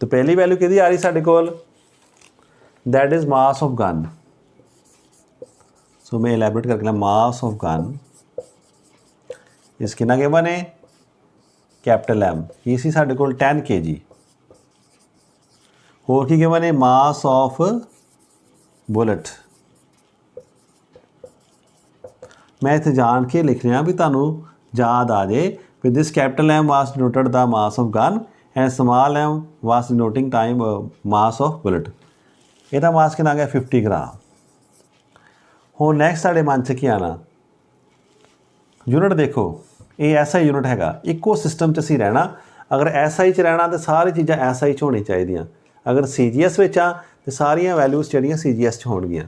Speaker 1: तो पहली वैल्यू किहदी आ रही साडे कोल, that is mass of gun. So मैं एलैबोरेट करके मास ऑफ गन इस कितना गिवन है कैपिटल एम, ये सी साडे कोल 10 kg। होर की गिवन है मास ऑफ बुलेट। मैं इत्थे जान के लिख रहा भी तुहानू याद आ जाए भी this capital M was denoted the mass of gun and small M was denoting time mass of bullet. ਇਹਦਾ मास कितना आ गया 50 ग्राम। हुण नैक्सट साडे मन च की आना, यूनिट देखो ये SI यूनिट हैगा, इक्को सिस्टम च असीं रहना। अगर SI च रहना तो सारी चीज़ां SI च होनी चाहिदियां, अगर CGS विच आ तो सारियां वैल्यूज जिहड़ियां CGS च होणगियां।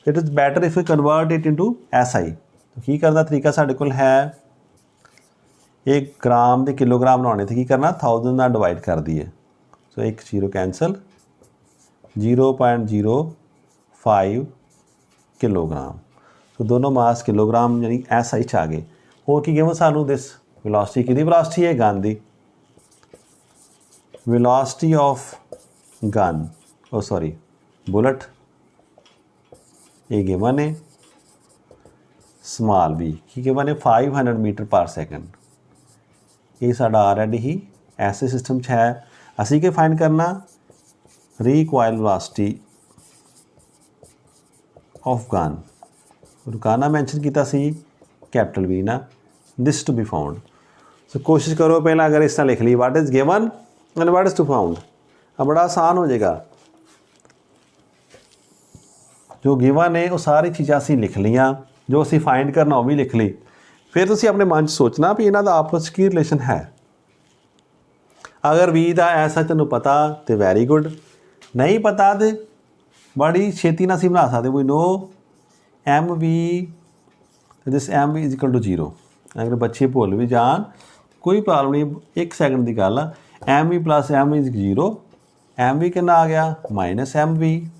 Speaker 1: It is better if you convert it into SI। की करने का तरीका साडे कोल है, एक ग्राम दे किलोग्राम बनाने तो की करना 1000 नाल डिवाइड कर दिए, सो एक जीरो कैंसल, 0.05 किलोग्राम। तो दोनों मास किलोग्राम यानी SI च आ गए। होर की गिवन सानू दिस वेलोसिटी, किहदी वेलोसिटी है गन दी, velocity of gun oh sorry bullet, ये गिवन है। स्मॉल बी की गिवन है 500 मीटर पर सैकेंड। ये साडा ऑलरेडी ही ऐसे सिस्टम च है। असी के फाइंड करना रिकॉइल वेलोसिटी ऑफ गन, रुकाना मैंशन किया सी कैपिटल बी ना, this to be found. So कोशिश करो पहला अगर इस तरह लिख ली what is given and what is to found, अब बड़ा आसान हो जाएगा। जो गिवन है वो सारी चीज़ां असीं लिख लियां, जो असीं फाइंड करना वो भी लिख ली। फिर तुसीं अपने मन च सोचना भी इन्हां दा आपस की रिलेशन है। अगर वी दा ऐसा तैनूं पता तो वैरी गुड, नहीं पता तो बड़ी छेती नाल असीं बना सकते। We know M V this M V is equal to 0। अगर बच्चे भुल भी जान कोई प्रॉब्लम नहीं, 1 सेकंड की गल आ। M V plus M is 0, M V कितना आ गया माइनस एम वी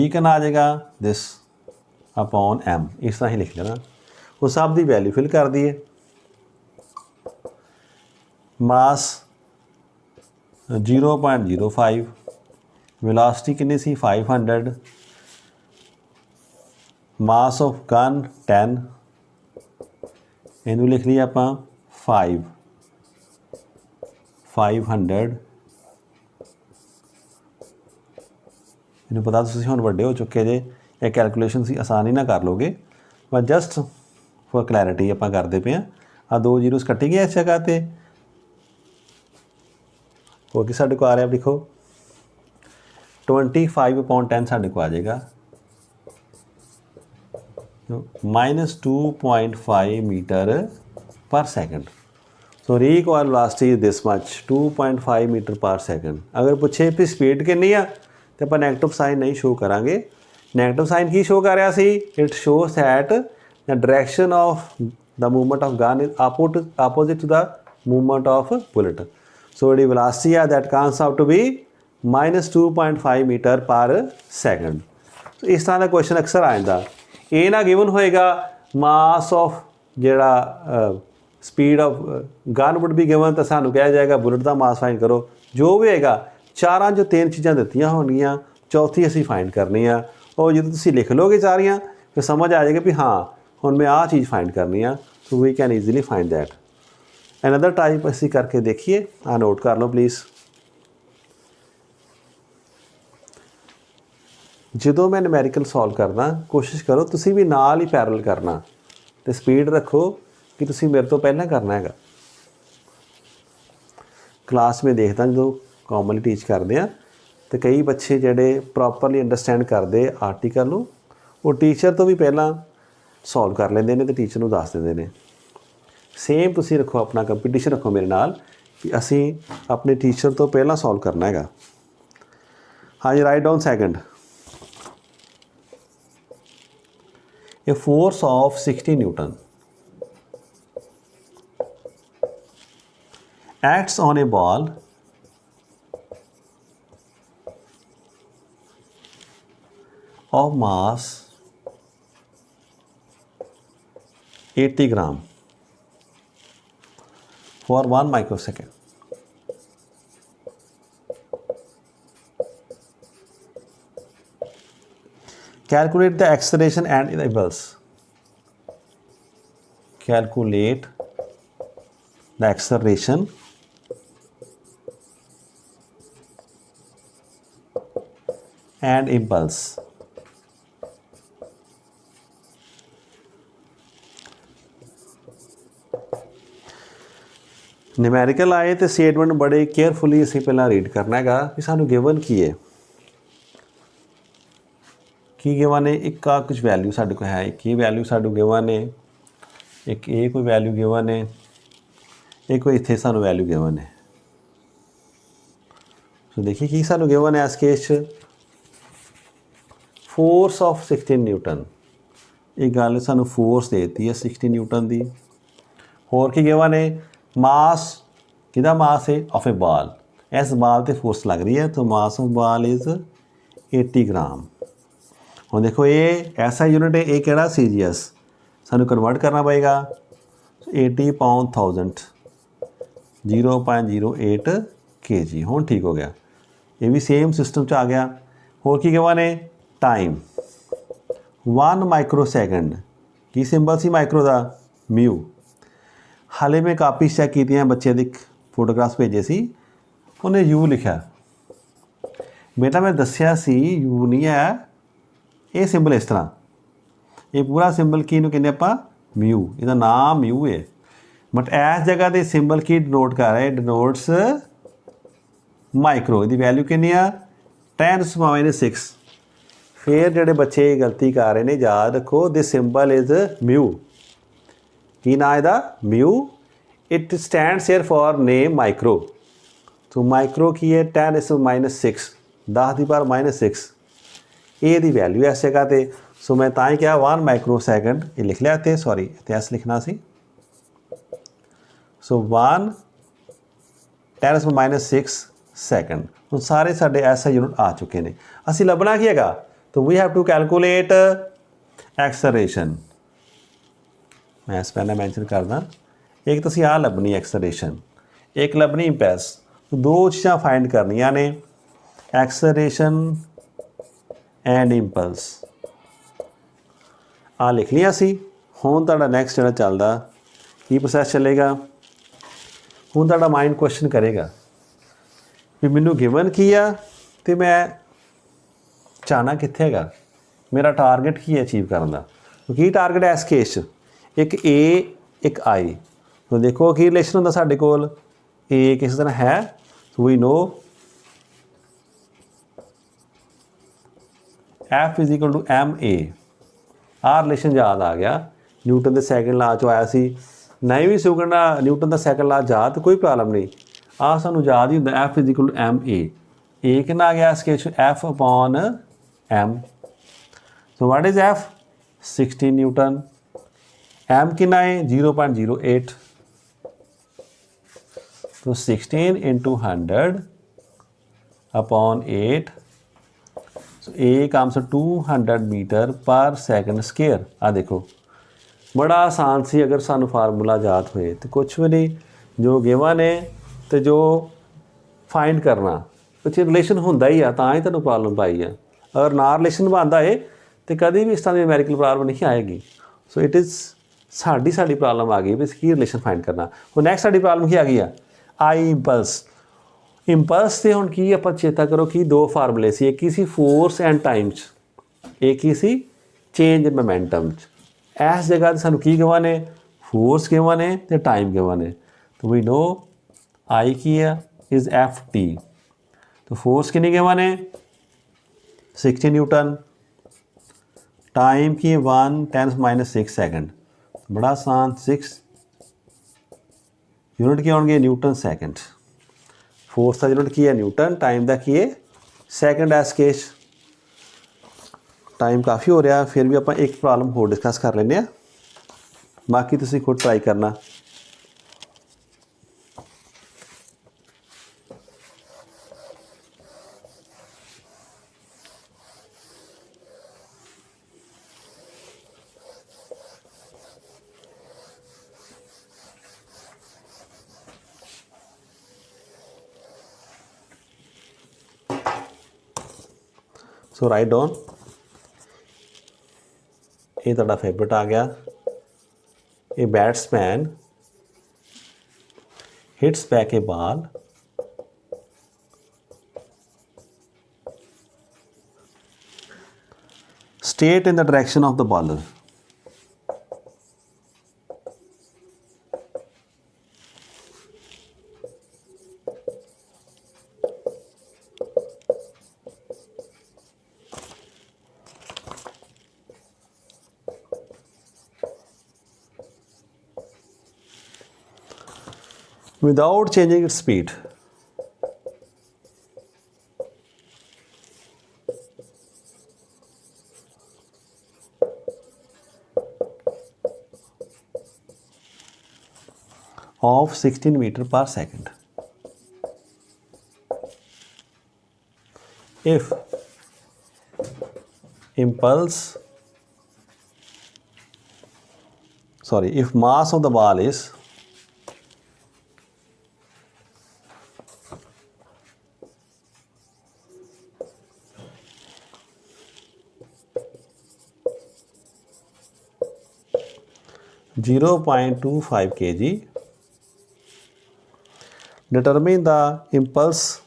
Speaker 1: कितना आ जाएगा दिस अपॉन एम, इस तरह ही लिख लेना। वो सब की वैल्यू फिल कर दिए। मास 0.05, वेलोसिटी कितनी सी 500, मास ऑफ गन 10, इनू लिख लिया आपां 500। इन्हू पता तुसीं हुण वड्डे हो चुके जे, ये कैलकुलेशन सी आसानी ना कर लोगे, बट जस्ट फॉर क्लैरिटी आपां करदे पे आ। 2 जीरोस कट्टी गए इस जगह ते, हो कि साढ़े को आ रहा है, लिखो 25/10 साढ़े को आ जाएगा -2.5 metre per second. So recoil velocity is this much 2.5 metre per second. अगर पूछे भी स्पीड कितनी आ तो आप नैगेटिव साइन नहीं शो करांगे। नैगेटिव साइन की शो कर रहा सी, it shows that the direction of the movement of gun is opposite to the movement of bullet. So the velocity that comes out to be -2.5 metre per second. तो इस तरह का question अक्सर आ जाता। ये ना गिवन होएगा मास ऑफ जिहड़ा स्पीड ऑफ गन वुड भी गिवन तो सानू कहा जाएगा बुलेट का मास फाइंड करो। जो भी होएगा चारां जो 3 चीज़ां दित्तियां होणगियां, चौथी असीं फाइंड करनी आ। और जो तुसीं लिख लोगे सारियां फिर समझ आ जाएगा भी हाँ हुण मैं आ चीज़ फाइंड करनी आ। So we can easily find that. Another type असीं करके देखिए, आ नोट कर लो प्लीज़। ਜਦੋਂ मैं न्यूमेरिकल सॉल्व करना कोशिश करो तुसी भी नाल ही पैरल करना तो स्पीड रखो कि तुसी मेरे तो पहले करना है। क्लास में देखता जो कॉमनली टीच करते हैं तो कई बच्चे जेडे प्रॉपरली अंडरस्टैंड करते आर्टिकल नूं वो टीचर तो भी पहला सॉल्व कर लेंदे ने तो टीचर नूं दस देंदे ने। सेम तुसी रखो अपना कंपीटीशन रखो मेरे नाल कि असी अपने टीचर तो पहला सॉल्व करना है। हाँ जी, right down second. A force of 60 Newton acts on a ball of mass 80 gram for 1 microsecond. Calculate the acceleration and impulse. Calculate the acceleration and impulse. Numerical आए तो स्टेटमेंट बड़े केयरफुली असीं पहला रीड करना है कि सानू गिवन की है की गिवन है। एक का कुछ वैल्यू साडे को है, एक ये वैल्यू साडू गिवन है, एक ये कोई वैल्यू गिवन है, एक कोई इत्थे सानू वैल्यू गिवन है। तो देखिए की सानू गिवन है इस केस फोर्स ऑफ 16 न्यूटन। एक गल सानू फोर्स देती है 60 न्यूटन की। होर की गिवन है मास, किदा मास है ऑफ ए बॉल। इस बॉल ते फोर्स लग रही है तो मास ऑफ बॉल इज 80 ग्राम। हम देखो ये ऐसा यूनिट है, ये केड़ा सीजीएस सानू कन्वर्ट करना पएगा 80 पाउंड 1000 0.08 kg। हुण ठीक हो गया, ये भी सेम सिस्टम च आ गया। होर की गिवन है टाइम 1 माइक्रो सैकेंड। की सिंबल सी माइक्रो का म्यू। हाले मैं कापी चैक की बच्चे दी फोटोग्राफ्स भेजे सी, उन्हें यू लिखा। बेटा मैं दसिया सी यू नहीं है, ये सिंबल इस तरह, ये पूरा सिंबल की कहते आपां म्यू, इसका नाम म्यू है। बट इस जगह ते सिंबल की डिनोट कर रहा है, डिनोट्स माइक्रो। इसकी वैल्यू कितनी आ 10⁻⁻⁶। फिर जोड़े बच्चे गलती कर रहे हैं याद रखो दिस सिंबल इज म्यू। की ना इसका mu, it stands here for name micro. तो माइक्रो की है 10⁻⁶, 10⁻⁻⁶। ए दी वैल्यू इस जगह पे। सो मैं ताई क्या 1 माइक्रो सैकेंड ये लिख लिया इतने, सॉरी इतिहास लिखना सी। सो 1 10⁻⁶ सैकेंड। हम सारे साडे ऐसा यूनिट आ चुके हैं। असी लभना की है तो we have to calculate acceleration. मैं इस पहले मैंशन करदा, एक तो असी आ लभनी एक्सलरेशन, एक लभनी इंपल्स। तो दो चीज़ां फाइंड करनियां ने, एक्सलरेशन एंड इंपल्स। आ लिख लिया सी। हुण तुहाडा नैक्सट जिहड़ा चलदा की प्रोसैस चलेगा। हुण तुहाडा माइंड क्वेश्चन करेगा भी मैनू गिवन की आ ते मैं चाहना कित्थे हैगा, मेरा टारगेट की है अचीव करन दा। तो की टारगेट है इस केस च, एक ए एक आई। तो देखो की रिलेशन हुंदा साडे कोल, ए किस तरह है So we know F is equal to ma। ਆਹ ਰਿਲੇਸ਼ਨ ਯਾਦ ਆ ਗਿਆ, ਨਿਊਟਨ ਦੇ ਸੈਕਿੰਡ ਲਾ ਚੋਂ ਆਇਆ ਸੀ। ਨਹੀਂ ਵੀ ਸੁਗਣਾ ਨਿਊਟਨ ਦਾ ਸੈਕਿੰਡ ਲਾ ਯਾਦ ਤਾਂ ਕੋਈ ਪ੍ਰੋਬਲਮ ਨਹੀਂ, ਆਹ ਸਾਨੂੰ ਯਾਦ ਹੀ ਹੁੰਦਾ F is equal to ma। ਇਹ ਕਿੰਨਾ ਆ ਗਿਆ ਇਸ case F upon m। So what is F? 16 Newton. m कितना है? 0.08। तो 16 into 100 upon 8, so A comes to 200 metre per second square. आ देखो बड़ा आसान सी, अगर सानू फार्मूला याद होए तो कुछ भी नहीं, जो गिवन है तो जो फाइंड करना कुछ रिलेशन होंदा ही आ, तां ही तुहानू प्रॉब्लम पाई है। अगर ना रिलेशन बनता है तो कभी भी इस तरह की न्यूमेरिकल प्रॉब्लम नहीं आएगी। सो इट इज़ साड़ी प्रॉब्लम आ गई भी इसकी रिलेशन फाइंड करना। ਹੁਣ ਨੈਕਸਟ ਸਾਡੀ प्रॉब्लम ਕੀ ਆ ਗਈ ਆ? आई इंपल्स से ਹੁਣ ਕੀ ਆਪਾਂ ਚੇਤਾ ਕਰੋ ਕਿ ਦੋ ਫਾਰਮੂਲੇ ਸੀ, ਇੱਕ ਹੀ ਸੀ ਫੋਰਸ ਐਂਡ ਟਾਈਮ 'ਚ, ਇੱਕ ਹੀ ਸੀ ਚੇਂਜ ਇਨ ਮੋਮੈਂਟਮ 'ਚ। ਇਸ ਜਗ੍ਹਾ 'ਤੇ ਸਾਨੂੰ ਕੀ ਗਿਵਨ ਹੈ? ਫੋਰਸ ਗਿਵਨ ਹੈ ਤੇ ਟਾਈਮ ਗਿਵਨ ਹੈ। तो we know आई ਕੀ ਆ? Is ft। तो फोर्स कितनी गिवन है? 60 न्यूटन। टाइम की 1×10⁻⁶ सेकंड। बड़ा आसान, 6 यूनिट की होंगे न्यूटन सैकेंड। फोर्स का यूनिट की है न्यूटन, टाइम का की है सैकेंड। एस केस टाइम काफ़ी हो रहा, फिर भी आप एक प्रॉब्लम होर डिस्कस कर लें, बाकी तुम खुद ट्राई करना। सो राइट डाउन, ये तुहाडा फेवरेट आ गया। ए batsman hits back a ball straight in the direction of the bowler. without changing its speed। of 16 meter per second। if mass of the ball is 0.25 kg, determine the impulse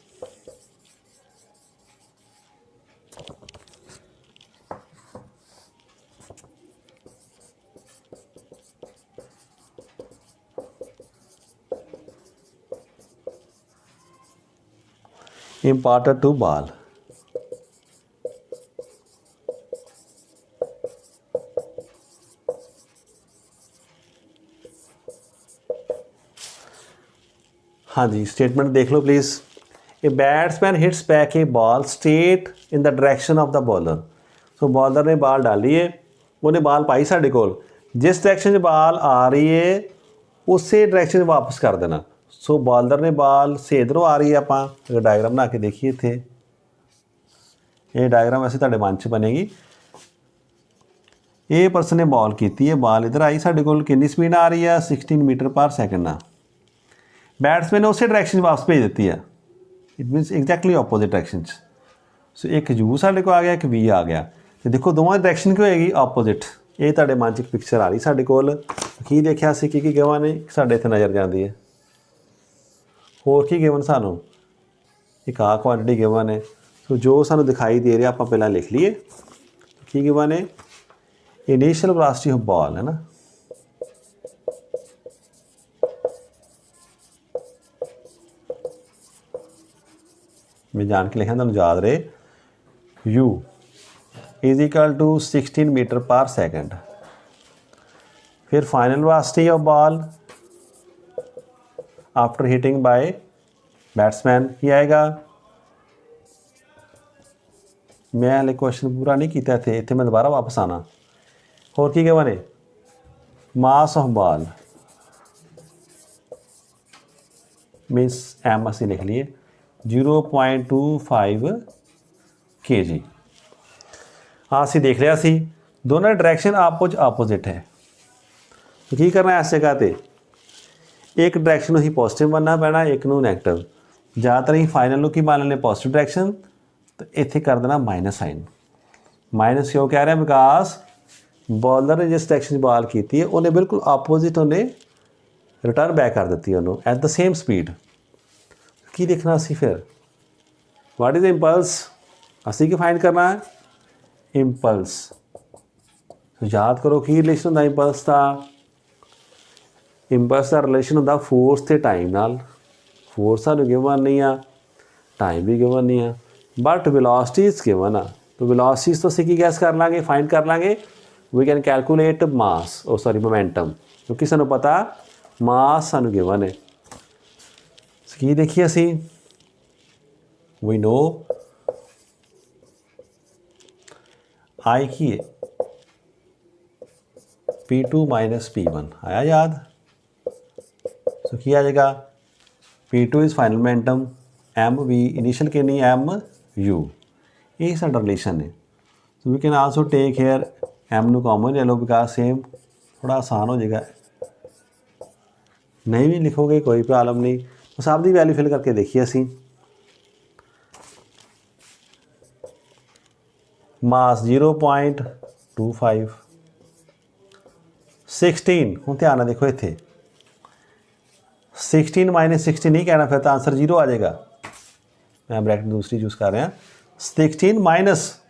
Speaker 1: imparted to ball। हाँ जी, statement देख लो please. A batsman hits back a ball straight in the direction of the bowler. So bowler ने ball डाली है, उन्हें ball पाई साढ़े कोल, जिस डायरेक्शन बॉल आ रही है उस डायरेक्शन वापस कर देना। सो बॉलर ने बॉल से इधरों आ रही है, आप अगर डायग्राम बना के देखिए थे, ये डायग्राम वैसे तुहाडे मन च बनेगी। ये परसन ने बॉल की है, बॉल इधर आई साढ़े कोल, कितनी स्पीड आ रही है? 16 मीटर पर सैकेंड ना। बैट्समैन ने उस डायरेक्शन वापस भेज दी है, it means exactly opposite direction. So एक यू साढ़े को आ गया, एक वी आ गया, तो देखो दोवां डायरेक्शन की होएगी ऑपोजिट। ये तुहाडे मन च एक पिक्चर आ रही साढ़े कोल, की देखिया सी की गिवन ने साढ़े इत्थे नज़र जाती है। होर की गिवन सानू एक आ क्वांटिटी गिवन है। सो जो सानू दिखाई दे रहा आप पहला लिख लीए, की गिवन है? इनिशियल वेलोसिटी ऑफ बॉल है ना, मैं जान के लिखा तुहानूं याद रहे, u is equal to 16 metre per second. फिर final velocity of ball after hitting by batsman की आएगा। मैं हाले क्वेश्चन पूरा नहीं किया इत्थे, इत्थे मैं दोबारा वापस आना। होर की गिवन है, mass of ball means M असी लिख लिए 0.25 kg। हाँ असी देख लिया सी दोनों डायरैक्शन आपोजिट है, तो की करना इस जगह पर, एक डायरैक्शन ही पॉजिटिव बनना पैना, एक नू नैगेटिव। ज़्यादातर ही फाइनल की मान लें पॉजिटिव डायरैक्शन, तो इत्थे कर देना माइनस साइन। माइनस क्यों कह रहे हैं, बिकॉज बॉलर ने जिस डायरैक्शन बॉल की है उन्हें बिल्कुल आपोजिट उन्हें रिटर्न बैक कर दी उन्होंने एट द सेम स्पीड। की देखना असी फिर व्हाट इज इंपल्स, असी की फाइंड करना है इंपल्स। तो याद करो की रिलेशन होंदा इंपल्स का, इंपल्स का रिलेशन होंदा फोर्स ते टाइम नाल। फोर्स सानूं गिवन नहीं आ, टाइम भी गिवन नहीं आ, बट वेलोसिटीज गिवन आ। तो वेलोसिटीज तो असीं की गैस कर लांगे, फाइंड कर लांगे, we can calculate mass momentum, क्योंकि सानूं पता मास सानूं गिवन है। की देखिए असी, वी नो आई की है P2 माइनस P1 आया याद। सो की आ जाएगा P2 is final momentum, M V initial के नहीं एम यू, ये साडा रिलेशन है। So we can also take here M नू कॉमन ले लो, बिकॉज सेम थोड़ा आसान हो जाएगा। नहीं भी लिखोगे कोई प्रॉब्लम नहीं, बस आप दी वैल्यू फिल करके देखिए असी। मास 0.25, 16 हूँ ध्यान ना देखो इत्थे 16 माइनस 60 नहीं कहना, फिर तो आंसर 0 आ जाएगा। मैं ब्रैकेट दूसरी यूज़ कर रहा 16 माइनस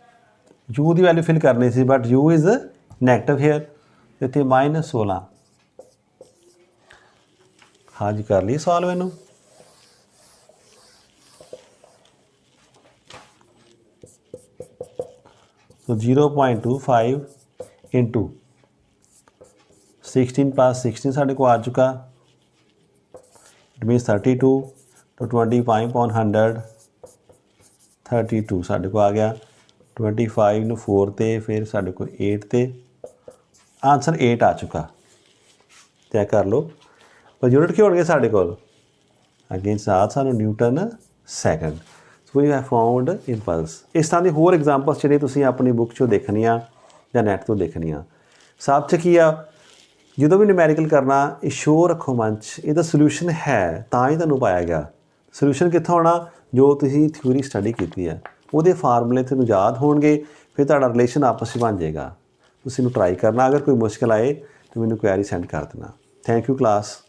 Speaker 1: यू की वैल्यू फिल करनी सी, but U is negative here, इतने माइनस 16। हाँ जी कर ली सॉल्व इनू। तो 0.25 इंटू 16 प्लस 16 साढ़े को आ चुका, इट मीन्स 32। तो 25/100 32 साढ़े को आ गया। 25 नू 4 ते फिर साढ़े को 8 ते, आंसर 8 आ चुका। चेक कर लो, पर यूनिट क्यों हो गए साढ़े को, अगेन साथ सानू Newton second. So we have found impulse. इस तरह की होर एग्जाम्पल्स जिहड़े तुसीं अपनी बुक चों देखनियां या नैट तो देखनियां। सब च की आ, जो भी न्यूमैरिकल करना श्योर रखो मन च, इहदा सोल्यूशन है तां ही तुहानूं पाया गया। सोल्यूशन कित्थों आना, जो तुसीं थ्योरी स्टडी कीती है ਉਹਦੇ फार्मूले तुहानूं याद होणगे, फिर तुहाडा रिलेशन आपस में बन जाएगा। तुसीं इहनूं ट्राई करना, अगर कोई मुश्किल आए तो मैनूं क्वेरी सेंड कर देना। Thank you class.